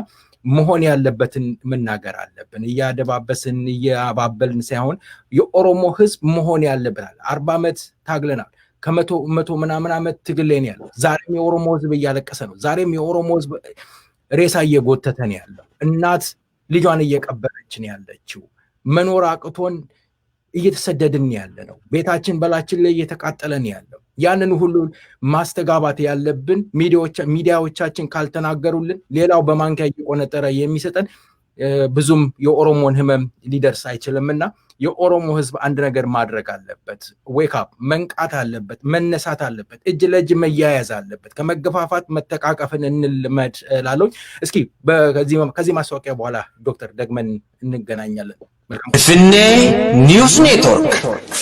መሆን ያለበትን መናገር አለብን። እያደባበስን እያባበልን ሳይሆን የኦሮሞ ህዝብ መሆን ያለበታል። 40 ዓመት ታግለናል። ከመቶ ምናምን ዓመት ትግል ላይ ነው ያለው። ዛሬም የኦሮሞ ህዝብ እያለቀሰ ነው። ዛሬም የኦሮሞ ህዝብ ሬሳ እየጎተተ ነው ያለው። እናት ልጇን እየቀበረች ነው ያለችው። መኖር አቅቶን እየተሰደድን ያለ ነው። ቤታችን በላችን ላይ እየተቃጠለ ነው ያለው። ያንን ሁሉ ማስተጋባት ያለብን ሚዲያዎቻችን ካልተናገሩልን ሌላው በማንኪያ እየቆነጠረ የሚሰጠን ብዙም የኦሮሞን ህመም ሊደርስ አይችልምና የኦሮሞ ህዝብ አንድ ነገር ማድረግ አለበት። ዌክ አፕ መንቃት አለበት፣ መነሳት አለበት፣ እጅ ለእጅ መያያዝ አለበት። ከመገፋፋት መተቃቀፍን እንልመድ እላለሁ። እስኪ ከዚህ ማስታወቂያ በኋላ ዶክተር ደግመን እንገናኛለን። ፍንፍኔ ኒውስ ኔትወርክ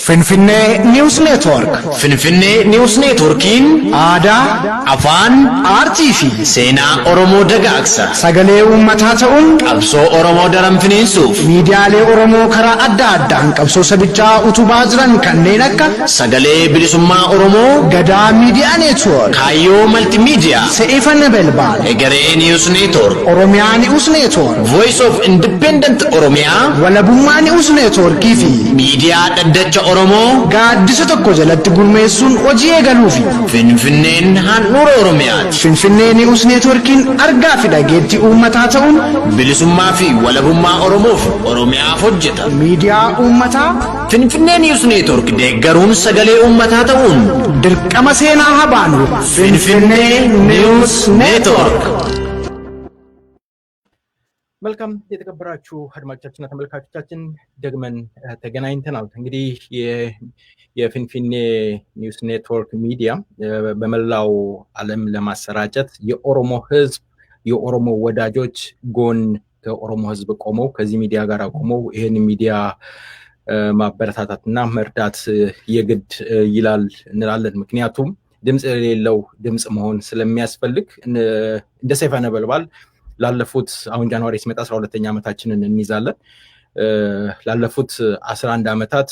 ፍንፍኔ ኒውስ ኔትወርክ ፍንፍኔ ኒውስ ኔትወርኪን አዳ አፋን አርtii fi seenaa oromoo dagaagsa sagalee uummataa ta'uun qabsoo oromoo daran finiinsuuf miidiyaalee oromoo karaa adda addaan qabsoo sabichaa utubaa jiran kanneen akka sagalee bilisummaa oromoo gadaa miidiyaa neetwork kaayyoo maltiimiidiyaa se'ifan belbaal egeree niwus neetwork oromiyaa niwus neetwork voice of independent oromiyaa walabummaa niwus neetworkii fi miidiyaa dhaddacha oromoo gaaddisa tokko jalatti gurmeessuun hojii eegaluufi finfinneen handhuura oromiyaati. Finfinnee niwus neetworkiin argaa fi dhageettii uummataa ta'uun bilisummaa fi walabummaa oromoof oromiyaaf hojjeta. Miidiyaa uummataa Finfinnee niwus neetwork deeggaruun sagalee uummataa ta'uun dirqama seenaa habaanu. Finfinnee niwus neetwork። መልካም የተከበራችሁ አድማጮቻችንና ተመልካቾቻችን ደግመን ተገናኝተናል። እንግዲህ የፊንፊኔ ኒውስ ኔትወርክ ሚዲያ በመላው ዓለም ለማሰራጨት የኦሮሞ ህዝብ የኦሮሞ ወዳጆች ጎን ከኦሮሞ ህዝብ ቆመው ከዚህ ሚዲያ ጋር ቆመው ይሄን ሚዲያ ማበረታታትና መርዳት የግድ ይላል እንላለን። ምክንያቱም ድምጽ የሌለው ድምጽ መሆን ስለሚያስፈልግ እንደ ሰይፈ ነበልባል ላለፉት አሁን ጃንዋሪ ሲመጣ 12ኛ ዓመታችንን እንይዛለን። ላለፉት 11 ዓመታት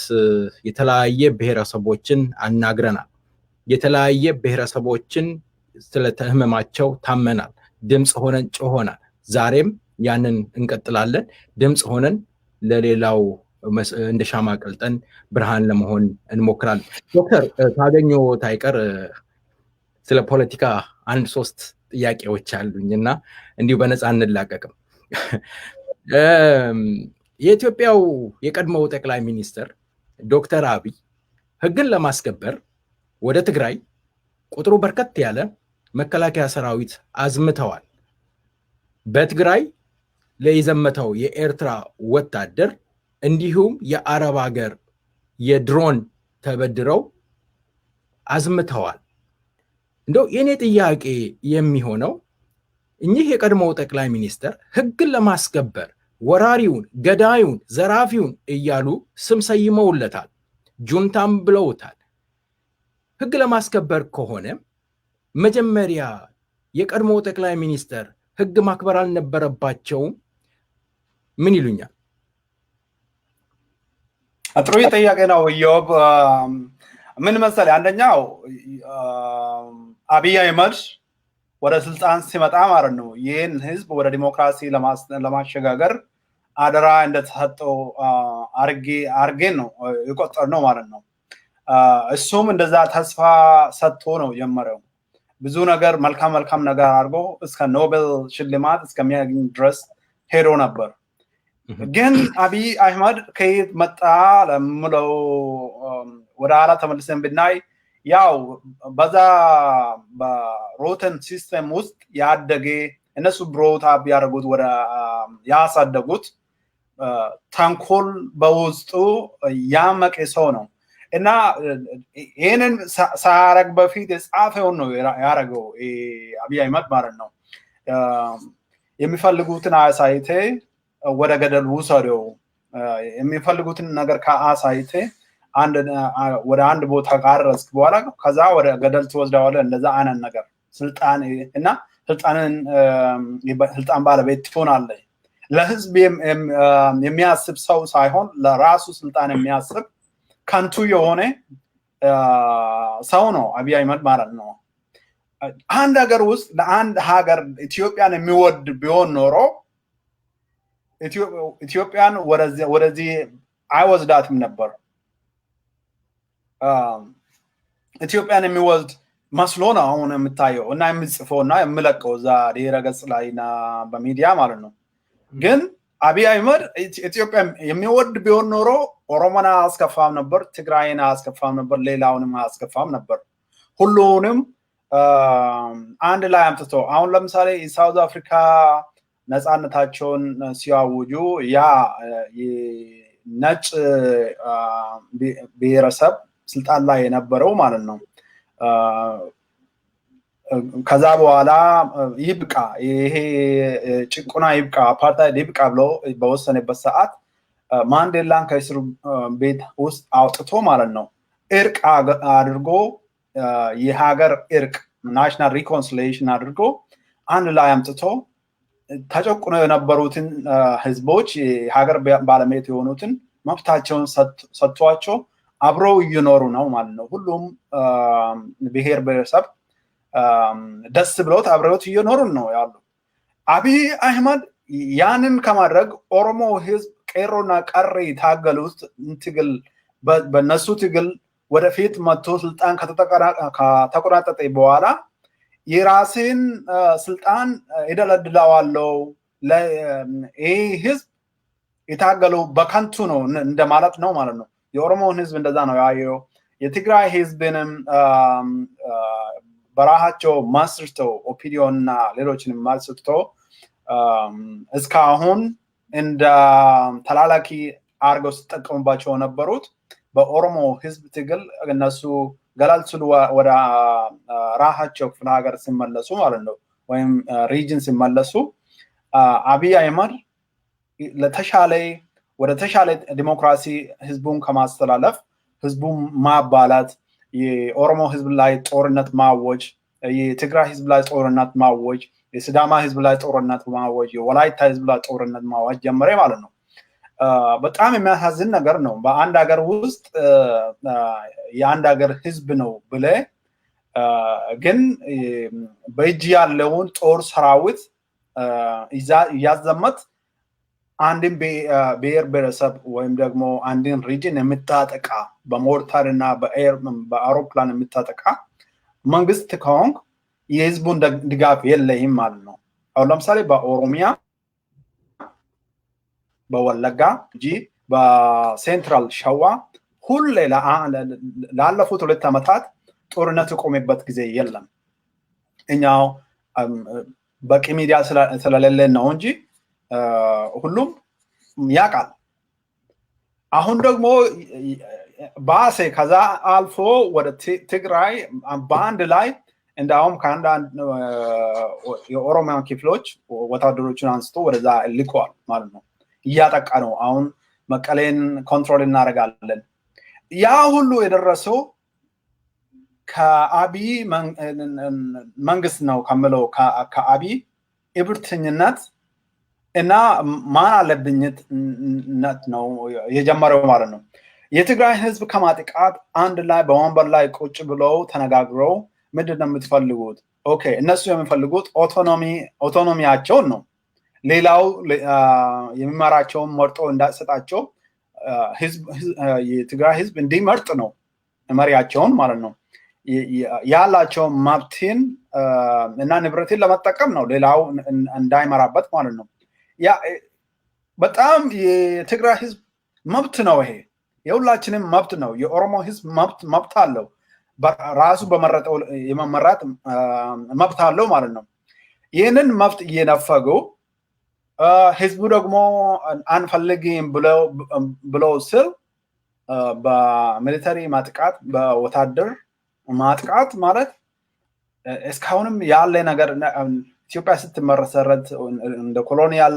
የተለያየ ብሔረሰቦችን አናግረናል። የተለያየ ብሔረሰቦችን ስለተህመማቸው ታመናል። ድምጽ ሆነን ጮሆናል። ዛሬም ያንን እንቀጥላለን። ድምጽ ሆነን ለሌላው እንደ ሻማ ቀልጠን ብርሃን ለመሆን እንሞክራለን። ዶክተር ታገኘው ታይቀር ስለ ፖለቲካ 1-3 ጥያቄዎች አሉኝና እንዲሁ በነፃ እንላቀቅም። የኢትዮጵያው የቀድሞው ጠቅላይ ሚኒስትር ዶክተር አብይ ህግን ለማስከበር ወደ ትግራይ ቁጥሩ በርከት ያለ መከላከያ ሰራዊት አዝምተዋል። በትግራይ ለይዘመተው የኤርትራ ወታደር እንዲሁም የአረብ ሀገር የድሮን ተበድረው አዝምተዋል። እንደው የኔ ጥያቄ የሚሆነው እኚህ የቀድሞው ጠቅላይ ሚኒስትር ህግን ለማስከበር ወራሪውን፣ ገዳዩን፣ ዘራፊውን እያሉ ስም ሰይመውለታል፣ ጁንታም ብለውታል። ህግ ለማስከበር ከሆነ መጀመሪያ የቀድሞው ጠቅላይ ሚኒስትር ህግ ማክበር አልነበረባቸውም? ምን ይሉኛል? ጥሩ ጥያቄ ነው ኢዮብ። ምን መሰለህ፣ አንደኛው አብይ አህመድ ወደ ስልጣን ሲመጣ ማለት ነው ይህን ህዝብ ወደ ዲሞክራሲ ለማሸጋገር አደራ እንደተሰጠው አርጌን ነው የቆጠርነው ማለት ነው። እሱም እንደዛ ተስፋ ሰጥቶ ነው የጀመረው። ብዙ ነገር መልካም ነገር አድርጎ እስከ ኖቤል ሽልማት እስከሚያገኝ ድረስ ሄዶ ነበር። ግን አብይ አህመድ ከየት መጣ ለምለው ወደ ኋላ ተመልሰን ብናይ ያው በዛ በሮተን ሲስተም ውስጥ ያደገ እነሱ ብሮታ ቢያደርጉት ወደ ያሳደጉት ተንኮል በውስጡ ያመቀ ሰው ነው እና ይሄንን ሳያረግ በፊት የጻፈውን ነው ያረገው አብይ አህመድ ማለት ነው። የሚፈልጉትን አሳይቴ ወደ ገደል ውሰደው፣ የሚፈልጉትን ነገር ከአሳይቴ ወደ አንድ ቦታ ካደረስክ በኋላ ከዛ ወደ ገደል ትወስደዋለህ። እንደዛ አይነት ነገር ስልጣን እና ስልጣን ባለቤት ትሆናለህ። ለህዝብ የሚያስብ ሰው ሳይሆን ለራሱ ስልጣን የሚያስብ ከንቱ የሆነ ሰው ነው አብይ አህመድ ማለት ነው። አንድ ሀገር ውስጥ ለአንድ ሀገር ኢትዮጵያን የሚወድ ቢሆን ኖሮ ኢትዮጵያን ወደዚህ አይወስዳትም ነበር። ኢትዮጵያን የሚወስድ መስሎ ነው አሁን የምታየው እና የምጽፈው እና የምለቀው እዛ ድረ ገጽ ላይ እና በሚዲያ ማለት ነው። ግን አብይ አህመድ ኢትዮጵያ የሚወድ ቢሆን ኖሮ ኦሮሞን አያስከፋም ነበር፣ ትግራይን አያስከፋም ነበር፣ ሌላውንም አያስከፋም ነበር። ሁሉንም አንድ ላይ አምጥቶ አሁን ለምሳሌ ሳውዝ አፍሪካ ነፃነታቸውን ሲያውጁ ያ ነጭ ብሔረሰብ ስልጣን ላይ የነበረው ማለት ነው። ከዛ በኋላ ይብቃ፣ ይሄ ጭቆና ይብቃ፣ አፓርታይድ ይብቃ ብሎ በወሰነበት ሰዓት ማንዴላን ከእስር ቤት ውስጥ አውጥቶ ማለት ነው እርቅ አድርጎ የሀገር እርቅ ናሽናል ሪኮንሲሊዬሽን አድርጎ አንድ ላይ አምጥቶ ተጨቁነው የነበሩትን ህዝቦች የሀገር ባለቤት የሆኑትን መብታቸውን ሰጥቷቸው አብረው እየኖሩ ነው ማለት ነው። ሁሉም ብሔር ብሔረሰብ ደስ ብሎት አብረውት እየኖሩ ነው ያሉ። አብይ አህመድ ያንን ከማድረግ ኦሮሞ ህዝብ ቄሮና ቀሬ ታገሉት ትግል በነሱ ትግል ወደፊት መጥቶ ስልጣን ከተቆናጠጠ በኋላ የራስን ስልጣን ይደለድለዋለው ይህ ህዝብ የታገለው በከንቱ ነው እንደማለት ነው ማለት ነው። የኦሮሞን ህዝብ እንደዛ ነው ያየው። የትግራይ ህዝብንም በራሃቸው ማስርተው ኦፒኒዮንና ሌሎችንም ማስርተው እስካሁን እንደ ተላላኪ አርገው ሲጠቀሙባቸው ነበሩት። በኦሮሞ ህዝብ ትግል እነሱ ገላል ስሉ ወደ ራሃቸው ክፍለ ሀገር ሲመለሱ ማለት ነው ወይም ሪጅን ሲመለሱ አብይ አህመድ ወደ ተሻለ ዲሞክራሲ ህዝቡን ከማስተላለፍ ህዝቡን ማባላት፣ የኦሮሞ ህዝብ ላይ ጦርነት ማወጅ፣ የትግራይ ህዝብ ላይ ጦርነት ማወጅ፣ የሲዳማ ህዝብ ላይ ጦርነት ማወጅ፣ የወላይታ ህዝብ ላይ ጦርነት ማወጅ ጀመረ ማለት ነው። በጣም የሚያሳዝን ነገር ነው። በአንድ ሀገር ውስጥ የአንድ ሀገር ህዝብ ነው ብለ ግን በእጅ ያለውን ጦር ሰራዊት እያዘመት አንድን ብሔር ብሔረሰብ ወይም ደግሞ አንድን ሪጅን የምታጠቃ በሞርታር እና በአውሮፕላን የምታጠቃ መንግስት ከሆንክ የህዝቡን ድጋፍ የለህም ማለት ነው። አሁን ለምሳሌ በኦሮሚያ በወለጋ እንጂ በሴንትራል ሸዋ ሁሌ ላለፉት 2 ዓመታት ጦርነት የቆመበት ጊዜ የለም። እኛው በቂ ሚዲያ ስለሌለን ነው እንጂ ሁሉም ያውቃል። አሁን ደግሞ ባሴ ከዛ አልፎ ወደ ትግራይ በአንድ ላይ እንዳውም ከአንዳንድ የኦሮሚያ ክፍሎች ወታደሮችን አንስቶ ወደዛ ልኳል ማለት ነው። እያጠቃ ነው። አሁን መቀሌን ኮንትሮል እናደርጋለን። ያ ሁሉ የደረሰው ከአብይ መንግስት ነው ከምለው ከአብይ እብርተኝነት እና ማን አለብኝነት ነው የጀመረው ማለት ነው። የትግራይ ህዝብ ከማጥቃት አንድ ላይ በወንበር ላይ ቁጭ ብለው ተነጋግረው ምንድን ነው የምትፈልጉት? ኦኬ እነሱ የሚፈልጉት ኦቶኖሚያቸውን ነው። ሌላው የሚመራቸውን መርጦ እንዳሰጣቸው የትግራይ ህዝብ እንዲመርጥ ነው መሪያቸውን ማለት ነው። ያላቸው መብትን እና ንብረትን ለመጠቀም ነው፣ ሌላው እንዳይመራበት ማለት ነው። ያ በጣም የትግራይ ህዝብ መብት ነው። ይሄ የሁላችንም መብት ነው። የኦሮሞ ህዝብ መብት አለው፣ ራሱ በመረጠው የመመራት መብት አለው ማለት ነው። ይህንን መብት እየነፈጉ ህዝቡ ደግሞ አንፈልግም ብለው ስል በሚሊተሪ ማጥቃት በወታደር ማጥቃት ማለት እስካሁንም ያለ ነገር ኢትዮጵያ ስትመሰረት እንደ ኮሎኒያል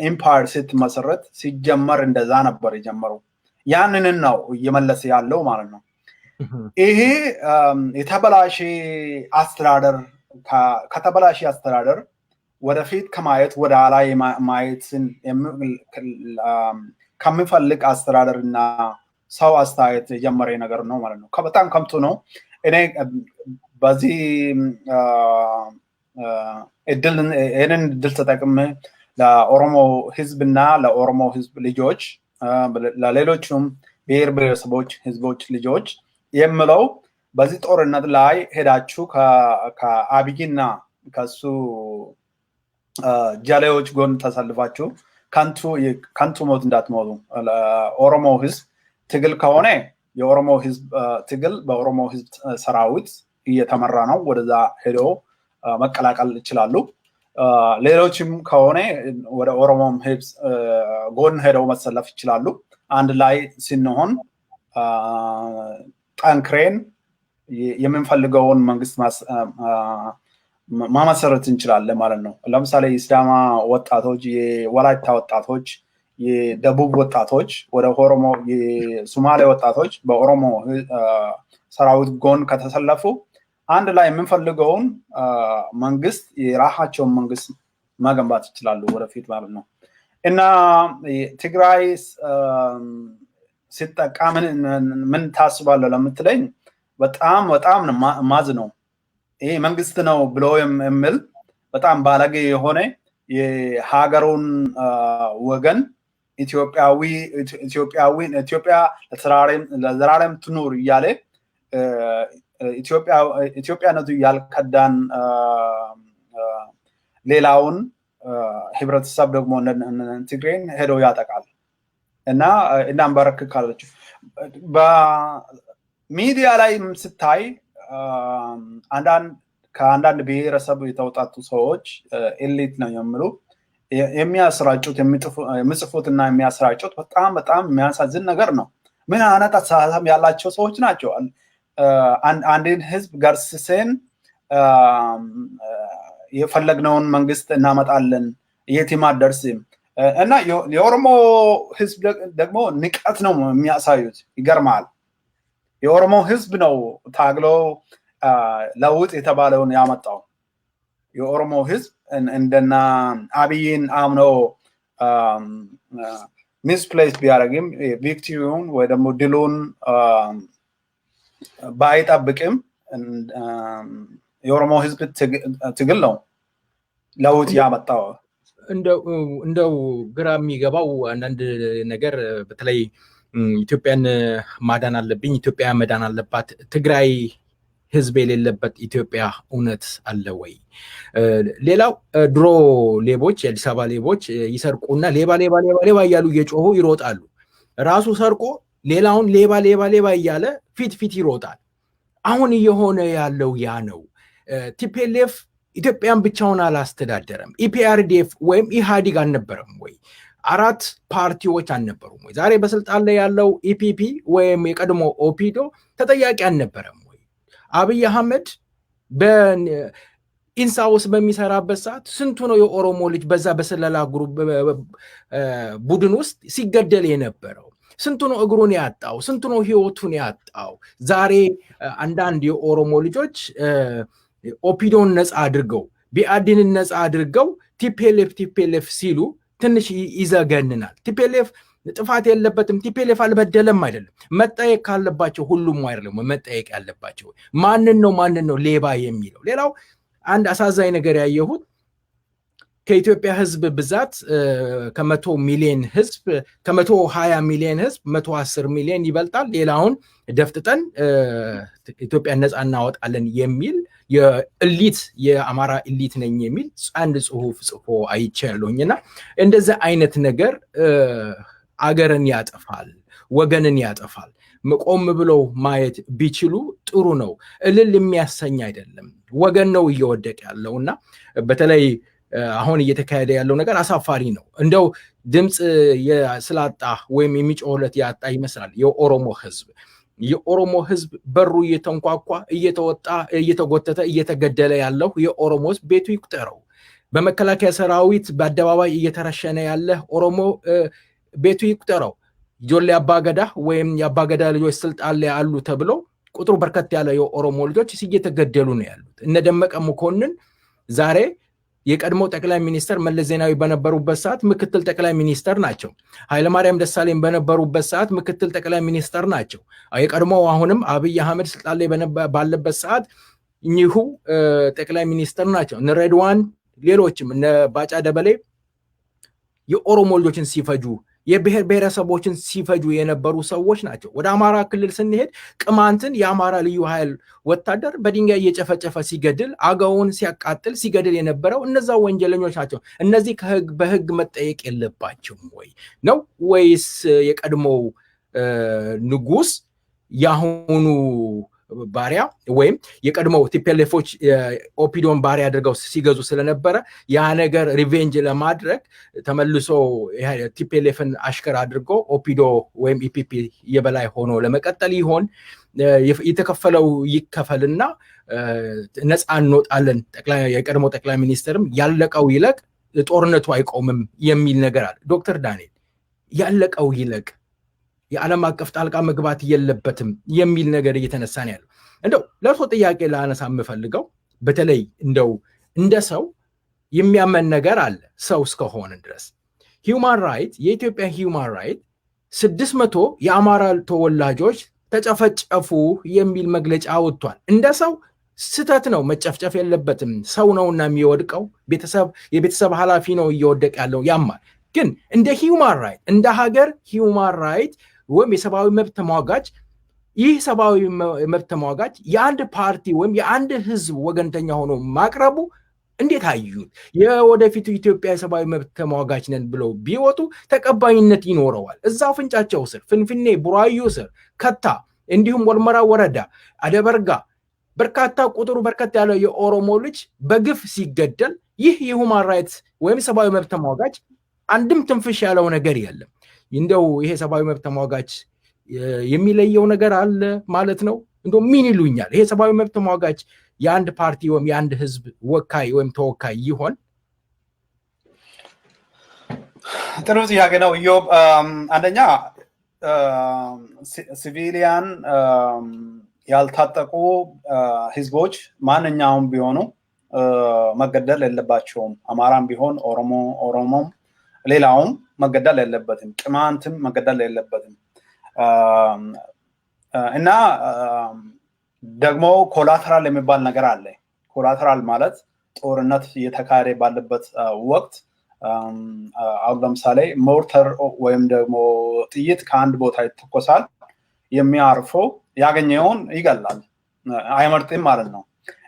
ኤምፓየር ስትመሰረት ሲጀመር እንደዛ ነበር የጀመረው። ያንን ነው እየመለሰ ያለው ማለት ነው። ይሄ የተበላሸ አስተዳደር ከተበላሸ አስተዳደር ወደፊት ከማየት ወደ ኋላ ማየትን ከሚፈልግ አስተዳደርና ሰው አስተያየት የጀመረ ነገር ነው ማለት ነው። በጣም ከምቱ ነው። እኔ በዚህ ይህንን እድል ተጠቅሜ ለኦሮሞ ህዝብና ለኦሮሞ ህዝብ ልጆች ለሌሎችም ብሔር ብሔረሰቦች ህዝቦች ልጆች የምለው በዚህ ጦርነት ላይ ሄዳችሁ ከአብይና ከሱ ጀሌዎች ጎን ተሰልፋችሁ ከንቱ ሞት እንዳትሞቱ። ኦሮሞ ህዝብ ትግል ከሆነ የኦሮሞ ህዝብ ትግል በኦሮሞ ህዝብ ሰራዊት እየተመራ ነው። ወደዛ ሄዶ መቀላቀል ይችላሉ። ሌሎችም ከሆነ ወደ ኦሮሞም ህዝብ ጎን ሄደው መሰለፍ ይችላሉ። አንድ ላይ ስንሆን ጠንክሬን የምንፈልገውን መንግስት ማመሰረት እንችላለን ማለት ነው። ለምሳሌ የሲዳማ ወጣቶች፣ የወላይታ ወጣቶች፣ የደቡብ ወጣቶች ወደ ኦሮሞ የሶማሌ ወጣቶች በኦሮሞ ሰራዊት ጎን ከተሰለፉ አንድ ላይ የምንፈልገውን መንግስት የራሳቸውን መንግስት መገንባት ይችላሉ ወደፊት ማለት ነው። እና ትግራይ ሲጠቃ ምን ታስባለህ ለምትለኝ በጣም ማዝ ነው። ይሄ መንግስት ነው ብሎ የሚል በጣም ባለጌ የሆነ የሀገሩን ወገን ኢትዮጵያ ለዘላለም ትኑር እያለ ኢትዮጵያነቱ ያልከዳን ሌላውን ህብረተሰብ ደግሞ ትግሬን ሄዶ ያጠቃል እና እናንበረክካለች። በሚዲያ ላይ ስታይ ከአንዳንድ ብሔረሰብ የተውጣጡ ሰዎች ኤሊት ነው የሚሉ የሚያስራጩት የሚጽፉትና የሚያስራጩት በጣም የሚያሳዝን ነገር ነው። ምን አይነት አስተሳሰብ ያላቸው ሰዎች ናቸው? አንድን ህዝብ ገርስሰን የፈለግነውን መንግስት እናመጣለን የትም አትደርስም እና የኦሮሞ ህዝብ ደግሞ ንቀት ነው የሚያሳዩት። ይገርማል። የኦሮሞ ህዝብ ነው ታግሎ ለውጥ የተባለውን ያመጣው። የኦሮሞ ህዝብ እንደና አብይን አምኖ ሚስፕሌስ ቢያደርግም ቪክቲሪውን ወይ ደግሞ ድሉን ባይጠብቅም የኦሮሞ ህዝብ ትግል ነው ለውጥ ያመጣው። እንደው ግራ የሚገባው አንዳንድ ነገር በተለይ ኢትዮጵያን ማዳን አለብኝ፣ ኢትዮጵያ መዳን አለባት፣ ትግራይ ህዝብ የሌለበት ኢትዮጵያ እውነት አለ ወይ? ሌላው ድሮ ሌቦች፣ የአዲስ አበባ ሌቦች ይሰርቁና ሌባ እያሉ እየጮሁ ይሮጣሉ። ራሱ ሰርቆ ሌላውን ሌባ እያለ ፊት ይሮጣል። አሁን እየሆነ ያለው ያ ነው። ቲፒኤልኤፍ ኢትዮጵያን ብቻውን አላስተዳደረም። ኢፒአርዲኤፍ ወይም ኢህአዲግ አልነበረም ወይ? 4 ፓርቲዎች አልነበሩም ወይ? ዛሬ በስልጣን ላይ ያለው ኢፒፒ ወይም የቀድሞ ኦፒዶ ተጠያቂ አልነበረም ወይ? አብይ አህመድ በኢንሳ ውስጥ በሚሰራበት ሰዓት ስንቱ ነው የኦሮሞ ልጅ በዛ በስለላ ቡድን ውስጥ ሲገደል የነበረው? ስንቱ ነው እግሩን ያጣው? ስንቱ ነው ህይወቱን ያጣው? ዛሬ አንዳንድ የኦሮሞ ልጆች ኦፒዶን ነፃ አድርገው ቢአዲንን ነፃ አድርገው ቲፒኤልኤፍ ሲሉ ትንሽ ይዘገንናል። ቲፒኤልኤፍ ጥፋት የለበትም። ቲፒኤልኤፍ አልበደለም አይደለም። መጠየቅ ካለባቸው ሁሉም አይደለም መጠየቅ ያለባቸው ማንን ነው ሌባ የሚለው። ሌላው አንድ አሳዛኝ ነገር ያየሁት ከኢትዮጵያ ህዝብ ብዛት ከ100 ሚሊዮን ህዝብ ከ120 ሚሊዮን ህዝብ 110 ሚሊዮን ይበልጣል። ሌላውን ደፍጥጠን ኢትዮጵያን ነፃ እናወጣለን የሚል የኤሊት የአማራ ኤሊት ነኝ የሚል አንድ ጽሁፍ ጽፎ አይቻለሁኝና እንደዛ አይነት ነገር አገርን ያጠፋል፣ ወገንን ያጠፋል። ቆም ብለው ማየት ቢችሉ ጥሩ ነው። እልል የሚያሰኝ አይደለም። ወገን ነው እየወደቀ ያለውና በተለይ አሁን እየተካሄደ ያለው ነገር አሳፋሪ ነው። እንደው ድምፅ ስላጣ ወይም የሚጮህለት ያጣ ይመስላል የኦሮሞ ህዝብ በሩ እየተንኳኳ እየተወጣ እየተጎተተ እየተገደለ ያለው የኦሮሞ ህዝብ ቤቱ ይቁጠረው። በመከላከያ ሰራዊት በአደባባይ እየተረሸነ ያለ ኦሮሞ ቤቱ ይቁጠረው። ጆሌ አባገዳ ወይም የአባገዳ ልጆች ስልጣን ላይ አሉ ተብሎ ቁጥሩ በርከት ያለ የኦሮሞ ልጆች እየተገደሉ ነው ያሉት። እነ ደመቀ መኮንን ዛሬ የቀድሞ ጠቅላይ ሚኒስተር መለስ ዜናዊ በነበሩበት ሰዓት ምክትል ጠቅላይ ሚኒስተር ናቸው። ኃይለማርያም ደሳለኝ በነበሩበት ሰዓት ምክትል ጠቅላይ ሚኒስተር ናቸው። የቀድሞ አሁንም አብይ አህመድ ስልጣን ላይ ባለበት ሰዓት እኚሁ ጠቅላይ ሚኒስተር ናቸው። እነ ሬድዋን ሌሎችም እነ ባጫ ደበሌ የኦሮሞ ልጆችን ሲፈጁ የብሔር ብሔረሰቦችን ሲፈጁ የነበሩ ሰዎች ናቸው። ወደ አማራ ክልል ስንሄድ ቅማንትን የአማራ ልዩ ኃይል ወታደር በድንጋይ እየጨፈጨፈ ሲገድል፣ አገውን ሲያቃጥል ሲገድል የነበረው እነዛ ወንጀለኞች ናቸው። እነዚህ በህግ መጠየቅ የለባቸውም ወይ ነው ወይስ የቀድሞው ንጉስ ያሁኑ ባሪያ ወይም የቀድሞው ቲፒኤልኤፎች ኦፒዶን ባሪያ አድርገው ሲገዙ ስለነበረ ያ ነገር ሪቬንጅ ለማድረግ ተመልሶ ቲፒኤልኤፍን አሽከር አድርጎ ኦፒዶ ወይም ኢፒፒ የበላይ ሆኖ ለመቀጠል ይሆን? የተከፈለው ይከፈልና ነፃ እንወጣለን። የቀድሞ ጠቅላይ ሚኒስትርም ያለቀው ይለቅ ጦርነቱ አይቆምም የሚል ነገር አለ። ዶክተር ዳንኤል ያለቀው ይለቅ የዓለም አቀፍ ጣልቃ መግባት የለበትም የሚል ነገር እየተነሳ ነው ያለው። እንደው ለእርሶ ጥያቄ ላነሳ የምፈልገው በተለይ እንደው እንደ ሰው የሚያመን ነገር አለ ሰው እስከሆነ ድረስ ሂውማን ራይት የኢትዮጵያ ሂውማን ራይት 600 የአማራ ተወላጆች ተጨፈጨፉ የሚል መግለጫ ወጥቷል። እንደ ሰው ስተት ነው፣ መጨፍጨፍ የለበትም። ሰው ነውና የሚወድቀው የቤተሰብ ኃላፊ ነው እየወደቀ ያለው ያማል። ግን እንደ ሂውማን ራይት እንደ ሀገር ሂውማን ራይት ወይም የሰብአዊ መብት ተሟጋች ይህ ሰብአዊ መብት ተሟጋች የአንድ ፓርቲ ወይም የአንድ ህዝብ ወገንተኛ ሆኖ ማቅረቡ እንዴት አዩት? የወደፊቱ ኢትዮጵያ የሰብአዊ መብት ተሟጋች ነን ብለው ቢወጡ ተቀባይነት ይኖረዋል? እዛው ፍንጫቸው ስር ፍንፍኔ፣ ቡራዩ ስር፣ ከታ እንዲሁም ወልመራ ወረዳ፣ አደበርጋ በርካታ ቁጥሩ በርከት ያለው የኦሮሞ ልጅ በግፍ ሲገደል ይህ የሁማን ራይትስ ወይም ሰብአዊ መብት ተሟጋች አንድም ትንፍሽ ያለው ነገር የለም። እንደው ይሄ ሰብአዊ መብት ተሟጋች የሚለየው ነገር አለ ማለት ነው? እንደው ምን ይሉኛል? ይሄ ሰብአዊ መብት ተሟጋች የአንድ ፓርቲ ወይም የአንድ ህዝብ ወካይ ወይም ተወካይ ይሆን? ጥሩ ጥያቄ ነው ኢዮብ። አንደኛ ሲቪሊያን ያልታጠቁ ህዝቦች ማንኛውም ቢሆኑ መገደል የለባቸውም። አማራም ቢሆን ኦሮሞም ሌላውም መገደል የለበትም። ቅማንትም መገደል የለበትም። እና ደግሞ ኮላተራል የሚባል ነገር አለ። ኮላተራል ማለት ጦርነት እየተካሄደ ባለበት ወቅት አሁን ለምሳሌ ሞርተር ወይም ደግሞ ጥይት ከአንድ ቦታ ይተኮሳል። የሚያርፈው ያገኘውን ይገላል፣ አይመርጥም ማለት ነው።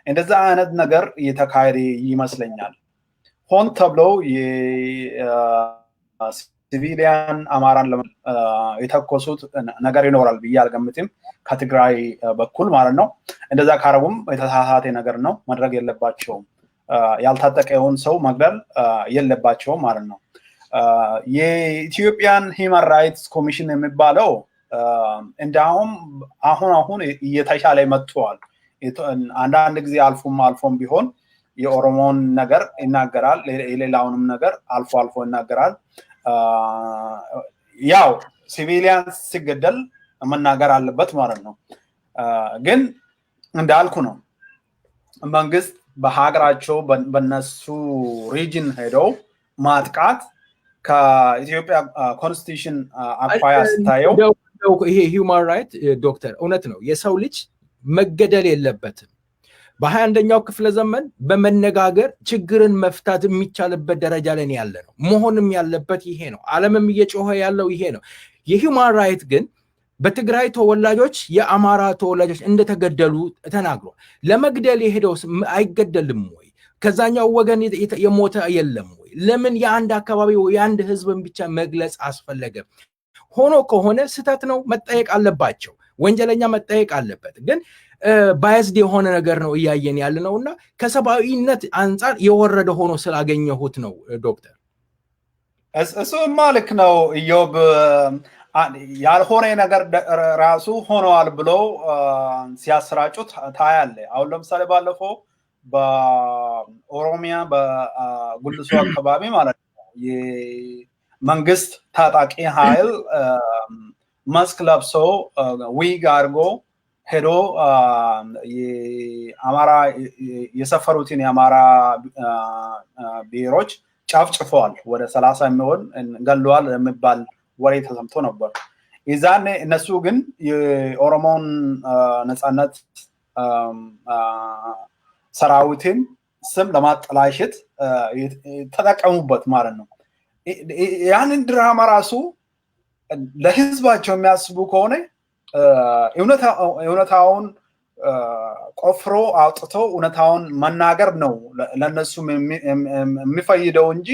እንደዛ አይነት ነገር እየተካሄደ ይመስለኛል። ሆን ተብሎ ሲቪሊያን አማራን የተኮሱት ነገር ይኖራል ብዬ አልገምትም፣ ከትግራይ በኩል ማለት ነው። እንደዛ ካረጉም የተሳሳተ ነገር ነው፣ ማድረግ የለባቸውም። ያልታጠቀውን ሰው መግደል የለባቸውም ማለት ነው። የኢትዮጵያን ሂውማን ራይትስ ኮሚሽን የሚባለው እንዳውም አሁን እየተሻለ መጥቷል። አንዳንድ ጊዜ አልፎም ቢሆን የኦሮሞን ነገር ይናገራል፣ የሌላውንም ነገር አልፎ ይናገራል። ያው ሲቪሊያን ሲገደል መናገር አለበት ማለት ነው። ግን እንዳልኩ ነው፣ መንግስት በሀገራቸው በነሱ ሪጅን ሄደው ማጥቃት ከኢትዮጵያ ኮንስቲቱሽን አኳያ ስታየው ይሄ ሂውማን ራይት ዶክተር እውነት ነው፣ የሰው ልጅ መገደል የለበትም። በ21ኛው ክፍለ ዘመን በመነጋገር ችግርን መፍታት የሚቻልበት ደረጃ ላይ ያለ ነው። መሆንም ያለበት ይሄ ነው። ዓለምም እየጮኸ ያለው ይሄ ነው። የሂውማን ራይት ግን በትግራይ ተወላጆች የአማራ ተወላጆች እንደተገደሉ ተናግሯል። ለመግደል የሄደው አይገደልም ወይ? ከዛኛው ወገን የሞተ የለም ወይ? ለምን የአንድ አካባቢ የአንድ ህዝብን ብቻ መግለጽ አስፈለገ? ሆኖ ከሆነ ስህተት ነው፣ መጠየቅ አለባቸው። ወንጀለኛ መጠየቅ አለበት። ግን ባያስድ የሆነ ነገር ነው እያየን ያለ ነውና ከሰብአዊነት አንፃር የወረደ ሆኖ ስላገኘሁት ነው ዶክተር። እሱማ ልክ ነው ኢዮብ። ያልሆነ ነገር ራሱ ሆነዋል ብሎ ሲያሰራጩት ታያለ። አሁን ለምሳሌ ባለፈው በኦሮሚያ በጉልሶ አካባቢ ማለት ነው የመንግስት ታጣቂ ኃይል መስክ ለብሶ ዊግ አድርጎ ሄዶ የአማራ የሰፈሩትን የአማራ ብሔሮች ጨፍጭፈዋል። ወደ 30 የሚሆን ገለዋል የሚባል ወሬ ተሰምቶ ነበር። ይዛኔ እነሱ ግን የኦሮሞን ነፃነት ሰራዊትን ስም ለማጠላሸት ተጠቀሙበት ማለት ነው። ያንን ድራማ ራሱ ለህዝባቸው የሚያስቡ ከሆነ እውነታውን ቆፍሮ አውጥተው እውነታውን መናገር ነው ለነሱ የሚፈይደው እንጂ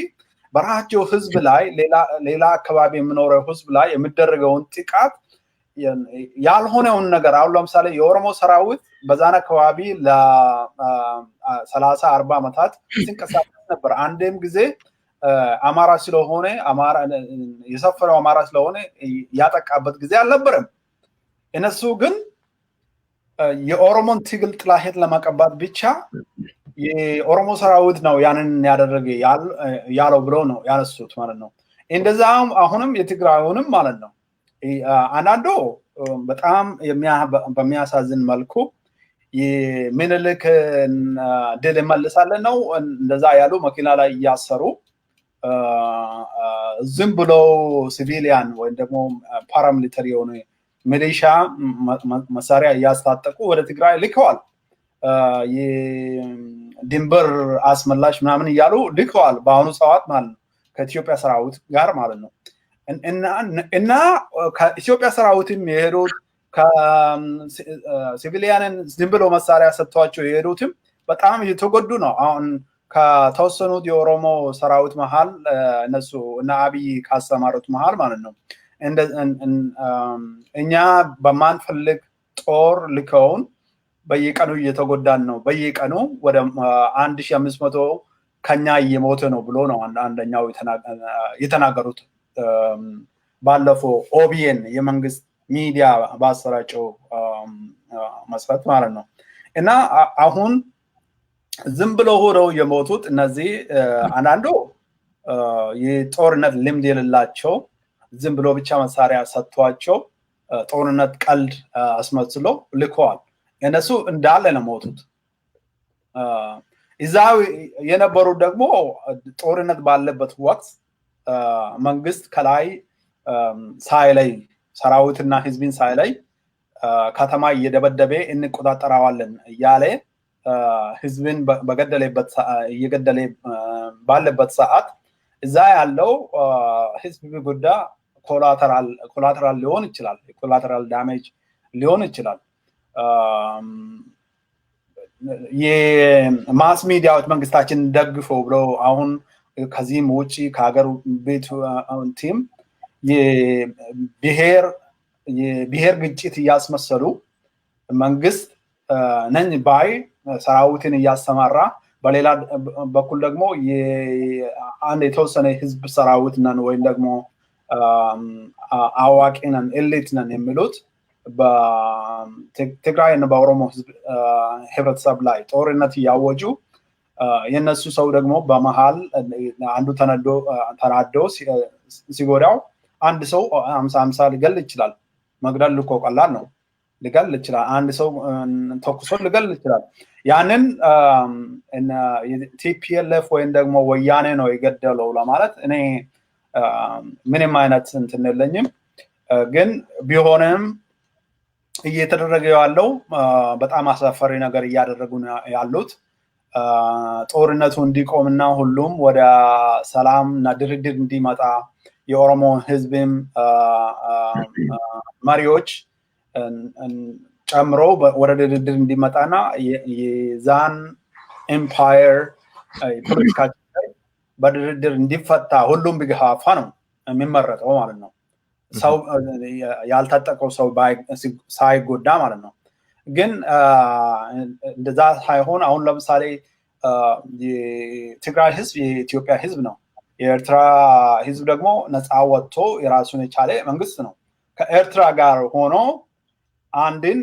በራቸው ህዝብ ላይ ሌላ አካባቢ የሚኖረው ህዝብ ላይ የሚደረገውን ጥቃት ያልሆነውን ነገር አሁን ለምሳሌ የኦሮሞ ሰራዊት በዛን አካባቢ ለ30-40 ዓመታት ሲንቀሳቀስ ነበር። አንድም ጊዜ አማራ ስለሆነ የሰፈረው አማራ ስለሆነ ያጠቃበት ጊዜ አልነበረም። እነሱ ግን የኦሮሞን ትግል ጥላሸት ለማቀባት ብቻ የኦሮሞ ሰራዊት ነው ያንን ያደረገ ያለው ብሎ ነው ያነሱት ማለት ነው። እንደዛም አሁንም የትግራዩንም ማለት ነው አንዳንዱ በጣም በሚያሳዝን መልኩ የምኒልክ ድል እንመልሳለን ነው እንደዛ ያሉ መኪና ላይ እያሰሩ ዝም ብሎ ሲቪሊያን ወይም ደግሞ ፓራሚሊተሪ የሆነ ሚሊሻ መሳሪያ እያስታጠቁ ወደ ትግራይ ልከዋል። የድንበር አስመላሽ ምናምን እያሉ ልከዋል በአሁኑ ሰዓት ማለት ነው ከኢትዮጵያ ሰራዊት ጋር ማለት ነው። እና ከኢትዮጵያ ሰራዊትም የሄዱት ከሲቪሊያንን ዝም ብሎ መሳሪያ ሰጥቷቸው የሄዱትም በጣም እየተጎዱ ነው። አሁን ከተወሰኑት የኦሮሞ ሰራዊት መሃል እነሱ እና አብይ ካስተማሩት መሃል ማለት ነው እኛ በማንፈልግ ጦር ልከውን በየቀኑ እየተጎዳን ነው፣ በየቀኑ ወደ 1500 ከኛ እየሞተ ነው ብሎ ነው አንደኛው የተናገሩት ባለፈው ኦቢኤን የመንግስት ሚዲያ ባሰራጨው መሰረት ማለት ነው። እና አሁን ዝም ብሎ ሆነው የሞቱት እነዚህ አንዳንዱ የጦርነት ልምድ የሌላቸው ዝም ብሎ ብቻ መሳሪያ ሰጥቷቸው ጦርነት ቀልድ አስመስሎ ልከዋል። እነሱ እንዳለ ነው ሞቱት። እዛው የነበሩት ደግሞ ጦርነት ባለበት ወቅት መንግስት ከላይ ሳይለይ ሰራዊትና ህዝብን ሳይለይ ከተማ እየደበደበ እንቆጣጠራዋለን እያለ ህዝብን እየገደለ ባለበት ሰዓት እዛ ያለው ህዝብ ጉዳይ ኮላተራል ሊሆን ይችላል፣ ኮላተራል ዳሜጅ ሊሆን ይችላል። የማስ ሚዲያዎች መንግስታችን ደግፈው ብሎ አሁን ከዚህም ውጪ ከሀገር ቤት ቲም የብሔር ግጭት እያስመሰሉ መንግስት ነኝ ባይ ሰራዊትን እያስተማራ በሌላ በኩል ደግሞ አንድ የተወሰነ ህዝብ ሰራዊት ነን ወይም ደግሞ አዋቂ ነን ኤሊት ነን የሚሉት በትግራይና በኦሮሞ ህብረተሰብ ላይ ጦርነት እያወጁ የነሱ ሰው ደግሞ በመሃል አንዱ ተናዶ ሲጎዳው አንድ ሰው 50 ሊገል ይችላል። መግደል እኮ ቀላል ነው። ሊገል ይችላል። አንድ ሰው ተኩሶ ሊገል ይችላል። ያንን ቲፒኤልኤፍ ወይም ደግሞ ወያኔ ነው የገደለው ለማለት እኔ ምንም አይነት እንትን የለኝም። ግን ቢሆንም እየተደረገ ያለው በጣም አሳፋሪ ነገር እያደረጉ ያሉት ጦርነቱ እንዲቆምና ሁሉም ወደ ሰላም እና ድርድር እንዲመጣ የኦሮሞ ህዝብም መሪዎች ጨምሮ ወደ ድርድር እንዲመጣና የዛን ኤምፓየር ፖለቲካ በድርድር እንዲፈታ ሁሉም ቢገፋፋ ነው የሚመረጠው ማለት ነው። ሰው ያልታጠቀው ሰው ሳይጎዳ ማለት ነው። ግን እንደዛ ሳይሆን አሁን ለምሳሌ የትግራይ ህዝብ የኢትዮጵያ ህዝብ ነው። የኤርትራ ህዝብ ደግሞ ነፃ ወጥቶ የራሱን የቻለ መንግስት ነው። ከኤርትራ ጋር ሆኖ አንድን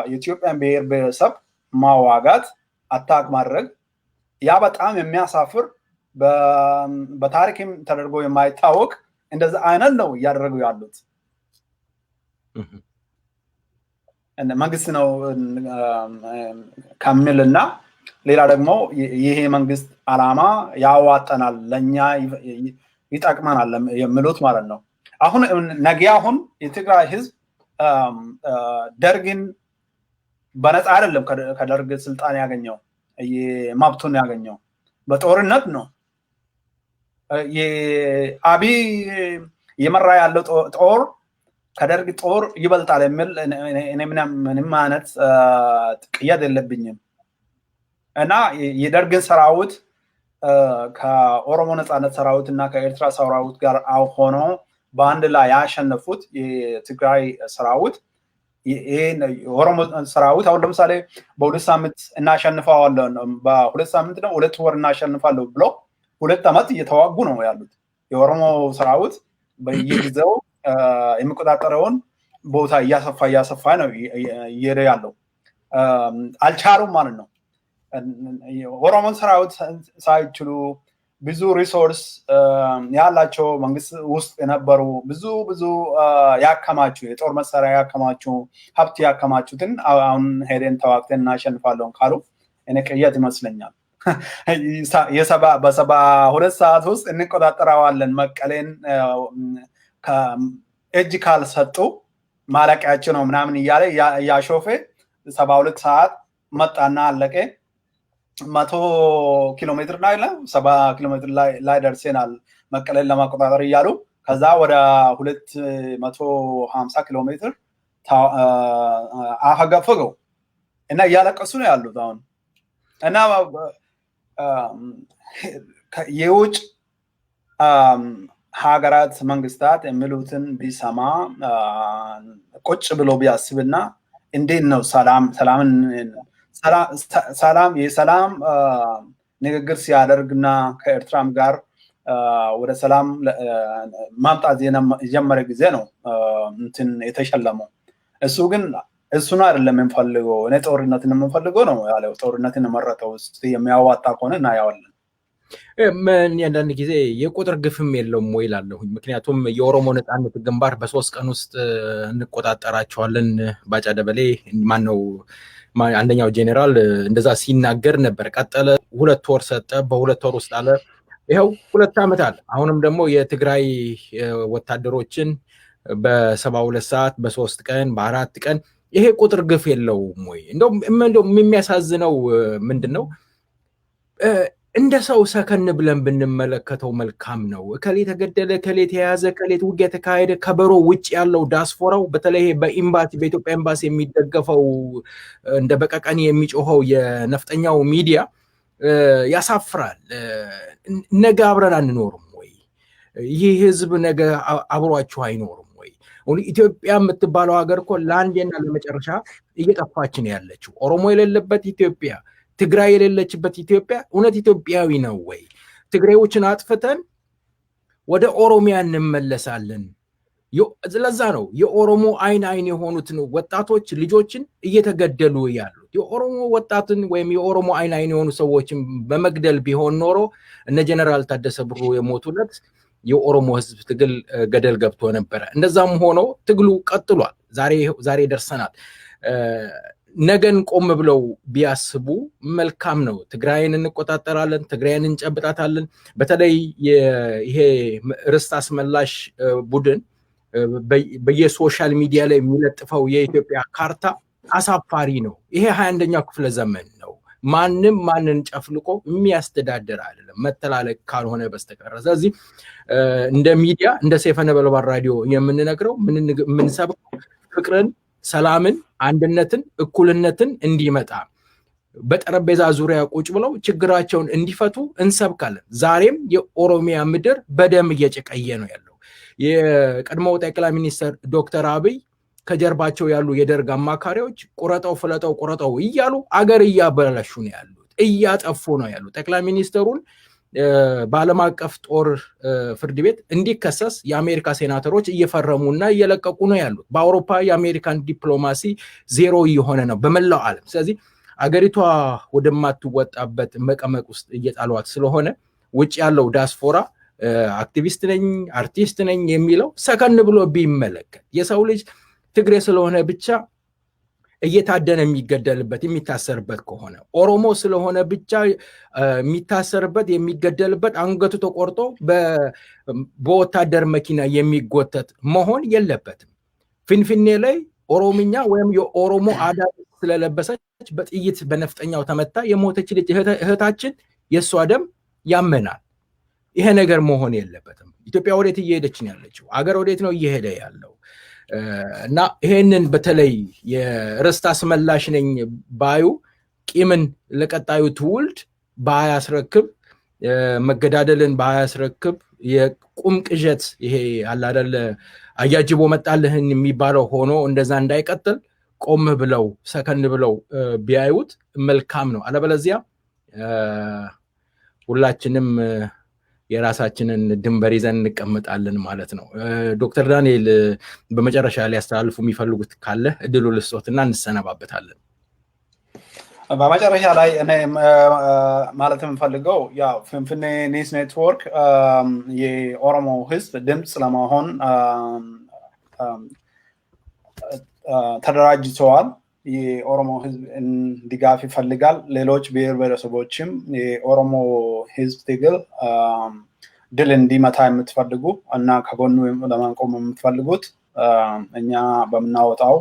የኢትዮጵያን ብሔር ብሔረሰብ ማዋጋት አታክ ማድረግ ያ በጣም የሚያሳፍር በታሪክም ተደርጎ የማይታወቅ እንደዛ አይነት ነው እያደረጉ ያሉት። መንግስት ነው ከሚልና ሌላ ደግሞ ይሄ መንግስት አላማ ያዋጣናል ለኛ ይጠቅመናል የሚሉት ማለት ነው። አሁን አሁን የትግራይ ህዝብ ደርግን በነፃ አይደለም ከደርግ ስልጣን ያገኘው መብቱን ያገኘው በጦርነት ነው። የአብይ የመራ ያለው ጦር ከደርግ ጦር ይበልጣል የሚል እኔ ምንም አይነት ቅያድ የለብኝም። እና የደርግን ሰራዊት ከኦሮሞ ነፃነት ሰራዊት እና ከኤርትራ ሰራዊት ጋር ሆኖ በአንድ ላይ ያሸነፉት የትግራይ ሰራዊት የኦሮሞ ሰራዊት አሁን ለምሳሌ በሁለት ሳምንት እናሸንፈዋለን፣ በሁለት ሳምንት ነው 2 ወር እናሸንፋለሁ ብሎ 2 ዓመት እየተዋጉ ነው ያሉት። የኦሮሞ ሰራዊት በየጊዜው የሚቆጣጠረውን ቦታ እያሰፋ ነው እየሄደ ያለው። አልቻሉም ማለት ነው። ኦሮሞን ሰራዊት ሳይችሉ ብዙ ሪሶርስ ያላቸው መንግስት ውስጥ የነበሩ ብዙ ያከማቹ የጦር መሳሪያ ያከማቹ ሀብት ያከማቹትን አሁን ሄደን ተዋግተን እናሸንፋለን ካሉ እኔ ቅያት ይመስለኛል። በ72 ሰዓት ውስጥ እንቆጣጠረዋለን መቀሌን እጅ ካልሰጡ ማለቂያቸው ነው ምናምን እያለ ያሾፌ 72 ሰዓት መጣና አለቀ። 100 ኪሎ ሜትር ላይ 70 ኪሎ ሜትር ላይ ደርሰናል መቀሌን ለማቆጣጠር እያሉ ከዛ ወደ 250 ኪሎ ሜትር አፈገፈገው እና እያለቀሱ ነው ያሉት አሁን። እና የውጭ ሀገራት መንግስታት የሚሉትን ቢሰማ ቁጭ ብሎ ቢያስብና እንዴት ነው የሰላም ንግግር ሲያደርግና ከኤርትራም ጋር ወደ ሰላም ማምጣት የጀመረ ጊዜ ነው እንትን የተሸለመው። እሱ ግን እሱን አይደለም የምንፈልገው፣ እኔ ጦርነትን የምንፈልገው ነው ያለው። ጦርነትን መረጠው ውስጥ የሚያዋጣ ከሆነ እናያዋለን። አንዳንድ ጊዜ የቁጥር ግፍም የለውም ወይ እላለሁኝ። ምክንያቱም የኦሮሞ ነፃነት ግንባር በ3 ቀን ውስጥ እንቆጣጠራቸዋለን ባጫ ደበሌ ማነው አንደኛው ጄኔራል እንደዛ ሲናገር ነበር። ቀጠለ፣ 2 ወር ሰጠ፣ በ2 ወር ውስጥ አለ። ይኸው 2 ዓመት አለ። አሁንም ደግሞ የትግራይ ወታደሮችን በ72 ሰዓት፣ በ3 ቀን፣ በ4 ቀን ይሄ ቁጥር ግፍ የለውም ወይ? እንደውም የሚያሳዝነው ምንድነው እንደ ሰው ሰከን ብለን ብንመለከተው መልካም ነው። እከሌ ተገደለ፣ እከሌ ተያዘ፣ እከሌ ውጊያ ተካሄደ፣ ከበሮ ውጭ ያለው ዳስፖራው በተለይ በኢትዮጵያ ኤምባሲ የሚደገፈው እንደ በቀቀን የሚጮኸው የነፍጠኛው ሚዲያ ያሳፍራል። ነገ አብረን አንኖርም ወይ? ይህ ህዝብ ነገ አብሯችሁ አይኖርም ወይ? ኢትዮጵያ የምትባለው ሀገር እኮ ለአንዴና ለመጨረሻ እየጠፋች ነው ያለችው። ኦሮሞ የሌለበት ኢትዮጵያ፣ ትግራይ የሌለችበት ኢትዮጵያ እውነት ኢትዮጵያዊ ነው ወይ? ትግራዮችን አጥፍተን ወደ ኦሮሚያ እንመለሳለን። ለዛ ነው የኦሮሞ አይን የሆኑትን ወጣቶች ልጆችን እየተገደሉ ያሉት። የኦሮሞ ወጣትን ወይም የኦሮሞ አይን የሆኑ ሰዎችን በመግደል ቢሆን ኖሮ እነ ጀነራል ታደሰ ብሩ የሞቱለት የኦሮሞ ህዝብ ትግል ገደል ገብቶ ነበረ። እንደዛም ሆኖ ትግሉ ቀጥሏል። ዛሬ ደርሰናል። ነገን ቆም ብለው ቢያስቡ መልካም ነው። ትግራይን እንቆጣጠራለን፣ ትግራይን እንጨብጣታለን። በተለይ ይሄ ርስት አስመላሽ ቡድን በየሶሻል ሚዲያ ላይ የሚለጥፈው የኢትዮጵያ ካርታ አሳፋሪ ነው። ይሄ 21ኛው ክፍለ ዘመን ነው። ማንም ማንን ጨፍልቆ የሚያስተዳድር አይደለም መተላለቅ ካልሆነ በስተቀር። ስለዚህ እንደ ሚዲያ እንደ ሰይፈ ነበልባል ራዲዮ የምንነግረው የምንሰብከው ፍቅርን፣ ሰላምን፣ አንድነትን፣ እኩልነትን እንዲመጣ በጠረጴዛ ዙሪያ ቁጭ ብለው ችግራቸውን እንዲፈቱ እንሰብካለን። ዛሬም የኦሮሚያ ምድር በደም እየጨቀየ ነው ያለው። የቀድሞው ጠቅላይ ሚኒስትር ዶክተር አብይ ከጀርባቸው ያሉ የደርግ አማካሪዎች ቁረጠው ፍለጠው ቁረጠው እያሉ አገር እያበላሹ ነው ያሉት፣ እያጠፉ ነው ያሉት። ጠቅላይ ሚኒስትሩን በዓለም አቀፍ ጦር ፍርድ ቤት እንዲከሰስ የአሜሪካ ሴናተሮች እየፈረሙና እየለቀቁ ነው ያሉት። በአውሮፓ የአሜሪካን ዲፕሎማሲ ዜሮ እየሆነ ነው በመላው ዓለም። ስለዚህ አገሪቷ ወደማትወጣበት መቀመቅ ውስጥ እየጣሏት ስለሆነ ውጭ ያለው ዲያስፖራ አክቲቪስት ነኝ አርቲስት ነኝ የሚለው ሰከን ብሎ ቢመለከት የሰው ልጅ ትግሬ ስለሆነ ብቻ እየታደነ የሚገደልበት የሚታሰርበት ከሆነ ኦሮሞ ስለሆነ ብቻ የሚታሰርበት የሚገደልበት አንገቱ ተቆርጦ በወታደር መኪና የሚጎተት መሆን የለበትም። ፍንፍኔ ላይ ኦሮምኛ ወይም የኦሮሞ አዳር ስለለበሰች በጥይት በነፍጠኛው ተመታ የሞተች ልጅ እህታችን የሷ ደም ያመናል። ይሄ ነገር መሆን የለበትም። ኢትዮጵያ ወዴት እየሄደች ነው ያለችው? አገር ወዴት ነው እየሄደ ያለው? እና ይሄንን በተለይ የርስት አስመላሽ ነኝ ባዩ ቂምን ለቀጣዩ ትውልድ ባያስረክብ፣ መገዳደልን ባያስረክብ፣ የቁም ቅዠት ይሄ አለ አይደለ አያጅቦ መጣልህን የሚባለው ሆኖ እንደዛ እንዳይቀጥል ቆም ብለው ሰከን ብለው ቢያዩት መልካም ነው። አለበለዚያ ሁላችንም የራሳችንን ድንበር ይዘን እንቀመጣለን ማለት ነው። ዶክተር ዳንኤል በመጨረሻ ላይ ያስተላልፉ የሚፈልጉት ካለ እድሉ ልስጦትና እንሰነባበታለን። በመጨረሻ ላይ እኔ ማለት የምፈልገው ያው ፍንፍኔ ኒውስ ኔትወርክ የኦሮሞ ህዝብ ድምፅ ለመሆን ተደራጅተዋል። የኦሮሞ ህዝብ ድጋፍ ይፈልጋል። ሌሎች ብሔር ብሔረሰቦችም የኦሮሞ ህዝብ ትግል ድል እንዲመታ የምትፈልጉ እና ከጎኑ ለማቆም የምትፈልጉት እኛ በምናወጣው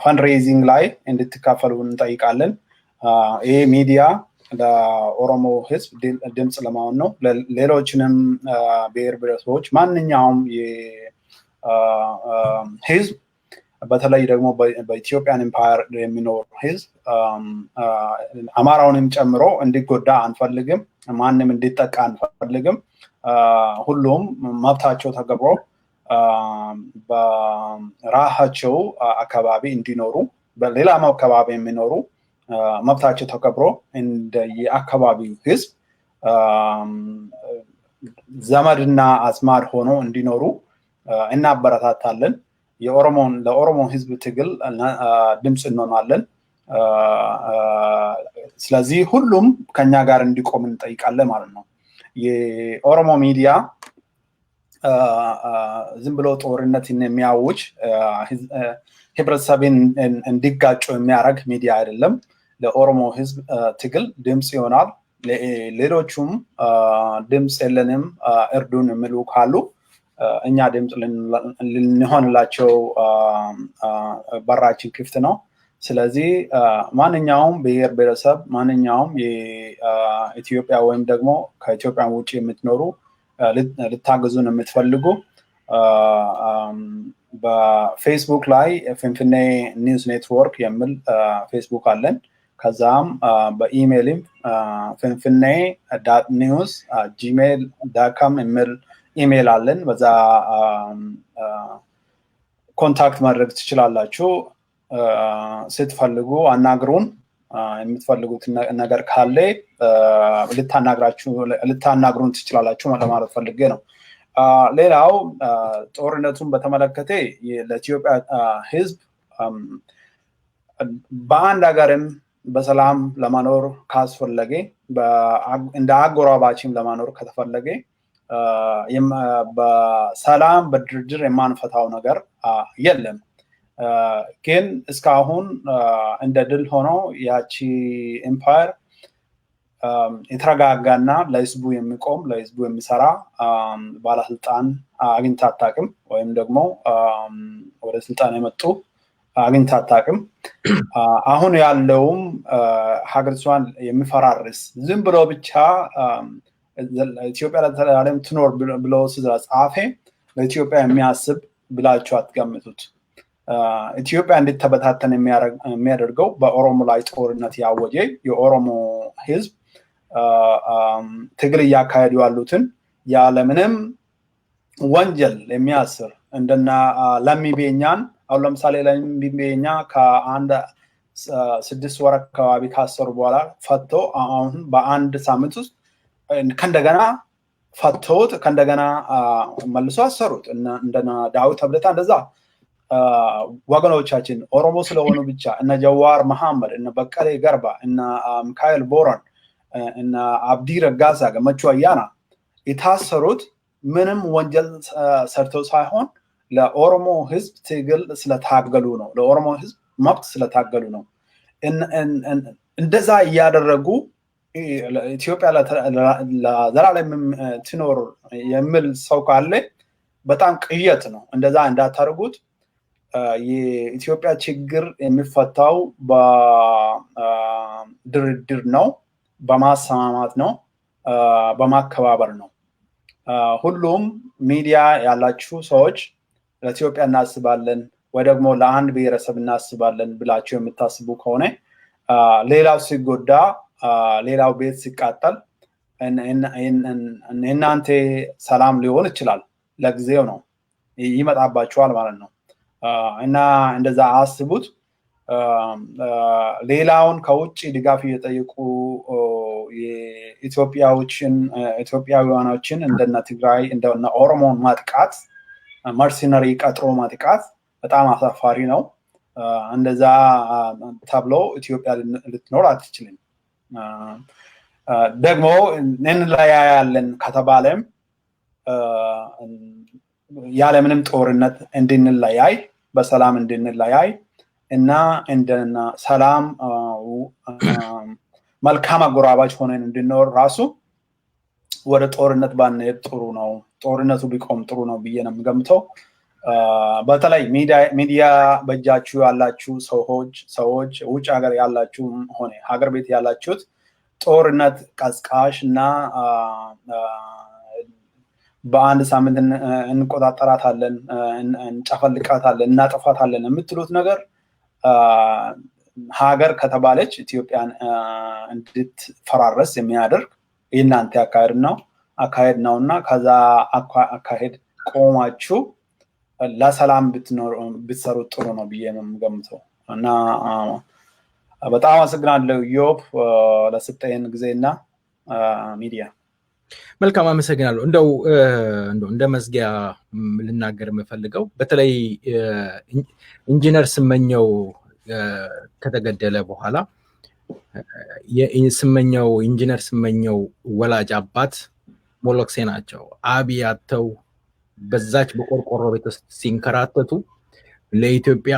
ፈንድሬዚንግ ላይ እንድትካፈሉ እንጠይቃለን። ይህ ሚዲያ ለኦሮሞ ህዝብ ድምፅ ለመሆን ነው። ሌሎችንም ብሔር ብሔረሰቦች ማንኛውም ህዝብ በተለይ ደግሞ በኢትዮጵያን ኤምፓየር የሚኖር ህዝብ አማራውንም ጨምሮ እንዲጎዳ አንፈልግም። ማንም እንዲጠቃ አንፈልግም። ሁሉም መብታቸው ተከብሮ በራሳቸው አካባቢ እንዲኖሩ፣ በሌላም አካባቢ የሚኖሩ መብታቸው ተከብሮ እንደ የአካባቢው ህዝብ ዘመድና አዝማድ ሆኖ እንዲኖሩ እናበረታታለን። ለኦሮሞ ህዝብ ትግል ድምፅ እንሆናለን። ስለዚህ ሁሉም ከኛ ጋር እንዲቆም እንጠይቃለን ማለት ነው። የኦሮሞ ሚዲያ ዝም ብሎ ጦርነትን የሚያውጅ ህብረተሰብን እንዲጋጩ የሚያደርግ ሚዲያ አይደለም። ለኦሮሞ ህዝብ ትግል ድምፅ ይሆናል። ሌሎቹም ድምፅ የለንም እርዱን የሚሉ ካሉ እኛ ድምፅ ልንሆንላቸው በራችን ክፍት ነው። ስለዚህ ማንኛውም ብሔር ብሔረሰብ፣ ማንኛውም የኢትዮጵያ ወይም ደግሞ ከኢትዮጵያ ውጭ የምትኖሩ ልታግዙን የምትፈልጉ በፌስቡክ ላይ ፍንፍኔ ኒውስ ኔትወርክ የሚል ፌስቡክ አለን። ከዛም በኢሜይልም ፍንፍኔ ኒውስ gmail.com የሚል ኢሜይል አለን። በዛ ኮንታክት ማድረግ ትችላላችሁ። ስትፈልጉ አናግሩን። የምትፈልጉት ነገር ካለ ልታናግሩን ትችላላችሁ ለማለት ፈልጌ ነው። ሌላው ጦርነቱን በተመለከተ ለኢትዮጵያ ህዝብ በአንድ ሀገርም በሰላም ለመኖር ካስፈለገ እንደ አጎራባችም ለመኖር ከተፈለገ በሰላም በድርድር የማንፈታው ነገር የለም። ግን እስካሁን እንደ ድል ሆኖ ያቺ ኤምፓየር የተረጋጋና ለህዝቡ የሚቆም ለህዝቡ የሚሰራ ባለስልጣን አግኝታ አታውቅም። ወይም ደግሞ ወደ ስልጣን የመጡ አግኝታ አታውቅም። አሁን ያለውም ሀገሪቷን የሚፈራርስ ዝም ብሎ ብቻ ኢትዮጵያ ለዘላለም ትኖር ብሎ ስለጻፈ ለኢትዮጵያ የሚያስብ ብላችሁ አትገምቱት። ኢትዮጵያ እንድትበታተን የሚያደርገው በኦሮሞ ላይ ጦርነት ያወጀ የኦሮሞ ህዝብ ትግል እያካሄዱ ያሉትን ያለምንም ወንጀል የሚያስር እንደና ለሚቤኛን አሁን ለምሳሌ ለሚቤኛ ከአንድ 6 ወር አካባቢ ካሰሩ በኋላ ፈቶ አሁን በአንድ ሳምንት ውስጥ ከእንደገና ፈቶት ከእንደገና መልሶ አሰሩት። እንደና ዳዊት አብደታ እንደዛ ወገኖቻችን ኦሮሞ ስለሆኑ ብቻ እነ ጀዋር መሐመድ እነ በቀለ ገርባ እነ ሚካኤል ቦረን እነ አብዲ ረጋሳ ገመቹ አያና የታሰሩት ምንም ወንጀል ሰርተው ሳይሆን ለኦሮሞ ህዝብ ትግል ስለታገሉ ነው። ለኦሮሞ ህዝብ መብት ስለታገሉ ነው። እንደዛ እያደረጉ ኢትዮጵያ ለዘላለም ትኖር የሚል ሰው ካለ በጣም ቅየት ነው። እንደዛ እንዳታደርጉት። የኢትዮጵያ ችግር የሚፈታው በድርድር ነው፣ በማሰማማት ነው፣ በማከባበር ነው። ሁሉም ሚዲያ ያላችሁ ሰዎች ለኢትዮጵያ እናስባለን ወይ ደግሞ ለአንድ ብሔረሰብ እናስባለን ብላችሁ የምታስቡ ከሆነ ሌላው ሲጎዳ ሌላው ቤት ሲቃጠል እናንተ ሰላም ሊሆን ይችላል፣ ለጊዜው ነው፣ ይመጣባችኋል ማለት ነው። እና እንደዛ አስቡት። ሌላውን ከውጭ ድጋፍ እየጠየቁ ኢትዮጵያውያኖችን እንደነ ትግራይ እንደነ ኦሮሞን ማጥቃት መርሲነሪ ቀጥሮ ማጥቃት በጣም አሳፋሪ ነው። እንደዛ ተብሎ ኢትዮጵያ ልትኖር አትችልም። ደግሞ እንለያያለን ከተባለም ያለምንም ጦርነት እንድንለያይ በሰላም እንድንለያይ እና እንደና ሰላም መልካም አጎራባች ሆነን እንድንኖር ራሱ ወደ ጦርነት ባንሄድ ጥሩ ነው። ጦርነቱ ቢቆም ጥሩ ነው ብዬ ነው የምገምተው። በተለይ ሚዲያ በእጃችሁ ያላችሁ ሰዎች ውጭ ሀገር ያላችሁ ሆነ ሀገር ቤት ያላችሁት ጦርነት ቀስቃሽ እና በአንድ ሳምንት እንቆጣጠራታለን፣ እንጨፈልቃታለን፣ እናጠፋታለን የምትሉት ነገር ሀገር ከተባለች ኢትዮጵያን እንድትፈራረስ የሚያደርግ የእናንተ አካሄድ ነውና ከዛ አካሄድ ቆማችሁ ለሰላም ብትሰሩ ጥሩ ነው ብዬ ነው የምገምተው። እና በጣም አመሰግናለሁ ኢዮብ ለሰጠኝ ጊዜና ሚዲያ። መልካም አመሰግናለሁ። እንደው እንደ መዝጊያ ልናገር የምፈልገው በተለይ ኢንጂነር ስመኘው ከተገደለ በኋላ ኢንጂነር ስመኘው ወላጅ አባት ሞሎክሴ ናቸው። አብይ አጥተው በዛች በቆርቆሮ ቤት ውስጥ ሲንከራተቱ ለኢትዮጵያ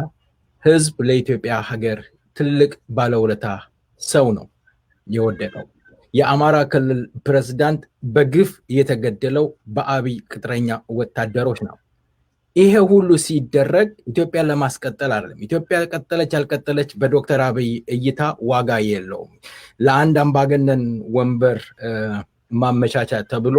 ሕዝብ ለኢትዮጵያ ሀገር ትልቅ ባለውለታ ሰው ነው የወደቀው። የአማራ ክልል ፕሬዝዳንት በግፍ የተገደለው በአብይ ቅጥረኛ ወታደሮች ነው። ይሄ ሁሉ ሲደረግ ኢትዮጵያ ለማስቀጠል አይደለም። ኢትዮጵያ ቀጠለች አልቀጠለች በዶክተር አብይ እይታ ዋጋ የለውም። ለአንድ አምባገነን ወንበር ማመቻቻ ተብሎ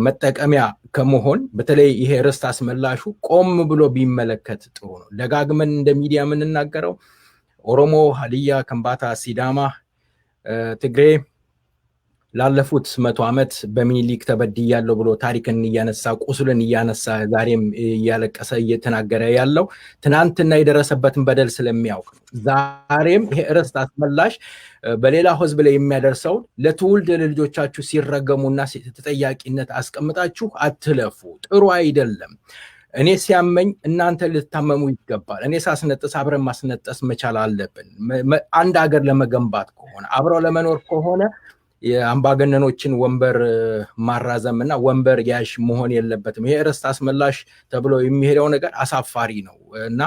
መጠቀሚያ ከመሆን በተለይ ይሄ ርስት አስመላሹ ቆም ብሎ ቢመለከት ጥሩ ነው። ደጋግመን እንደ ሚዲያ የምንናገረው ኦሮሞ፣ ሀዲያ፣ ከምባታ፣ ሲዳማ፣ ትግሬ ላለፉት 100 ዓመት በሚኒሊክ ተበድያለሁ ብሎ ታሪክን እያነሳ ቁስልን እያነሳ ዛሬም እያለቀሰ እየተናገረ ያለው ትናንትና የደረሰበትን በደል ስለሚያውቅ ዛሬም ይሄ ርስት አስመላሽ በሌላው ህዝብ ላይ የሚያደርሰው ለትውልድ ለልጆቻችሁ ሲረገሙና ተጠያቂነት አስቀምጣችሁ አትለፉ። ጥሩ አይደለም። እኔ ሲያመኝ እናንተ ልትታመሙ ይገባል። እኔ ሳስነጥስ አብረን ማስነጠስ መቻል አለብን። አንድ ሀገር ለመገንባት ከሆነ አብረው ለመኖር ከሆነ የአምባገነኖችን ወንበር ማራዘም እና ወንበር ያሽ መሆን የለበትም። ይሄ ርስት አስመላሽ ተብሎ የሚሄደው ነገር አሳፋሪ ነው እና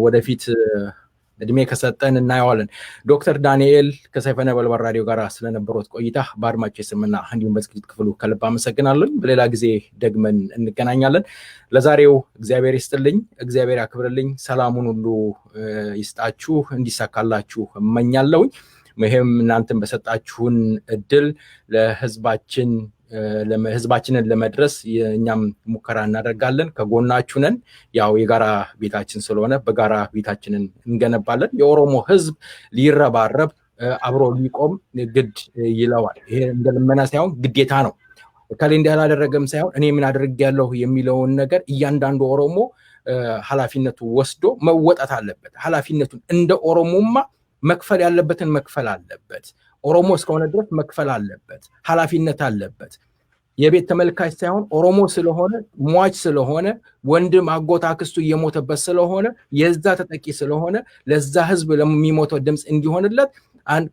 ወደፊት እድሜ ከሰጠን እናየዋለን። ዶክተር ዳንኤል ከሰይፈ ነበልባል ራዲዮ ጋር ስለነበሩት ቆይታ በአድማጭ ስምና እንዲሁም በዝግጅት ክፍሉ ከልብ አመሰግናለሁ። በሌላ ጊዜ ደግመን እንገናኛለን። ለዛሬው እግዚአብሔር ይስጥልኝ፣ እግዚአብሔር ያክብርልኝ፣ ሰላሙን ሁሉ ይስጣችሁ፣ እንዲሳካላችሁ እመኛለሁ። ይሄም እናንተን በሰጣችሁን እድል ህዝባችንን ለመድረስ እኛም ሙከራ እናደርጋለን። ከጎናችሁ ነን። ያው የጋራ ቤታችን ስለሆነ በጋራ ቤታችንን እንገነባለን። የኦሮሞ ህዝብ ሊረባረብ አብሮ ሊቆም ግድ ይለዋል። ይሄ እንደ ልመና ሳይሆን ግዴታ ነው። ከሌ እንዳላደረገም ሳይሆን እኔ ምን አድርጌያለሁ የሚለውን ነገር እያንዳንዱ ኦሮሞ ኃላፊነቱ ወስዶ መወጣት አለበት። ኃላፊነቱን እንደ ኦሮሞማ መክፈል ያለበትን መክፈል አለበት። ኦሮሞ እስከሆነ ድረስ መክፈል አለበት፣ ኃላፊነት አለበት። የቤት ተመልካች ሳይሆን ኦሮሞ ስለሆነ ሟች ስለሆነ ወንድም አጎት አክስቱ እየሞተበት ስለሆነ የዛ ተጠቂ ስለሆነ ለዛ ህዝብ ለሚሞተው ድምፅ እንዲሆንለት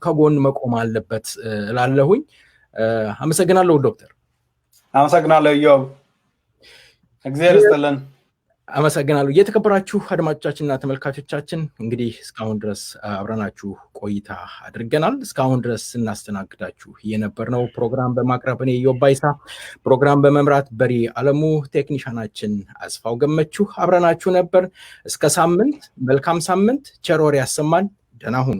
ከጎን መቆም አለበት እላለሁኝ። አመሰግናለሁ ዶክተር። አመሰግናለሁ ዮብ። እግዚአብሔር ይስጥልን። አመሰግናለሁ። የተከበራችሁ አድማጮቻችንና ተመልካቾቻችን እንግዲህ እስካሁን ድረስ አብረናችሁ ቆይታ አድርገናል። እስካሁን ድረስ ስናስተናግዳችሁ የነበርነው ፕሮግራም በማቅረብ እኔ ዮብ ባይሳ፣ ፕሮግራም በመምራት በሪ አለሙ፣ ቴክኒሻናችን አስፋው ገመችሁ አብረናችሁ ነበር። እስከ ሳምንት፣ መልካም ሳምንት፣ ቸር ወሬ ያሰማን። ደህና ሁኑ።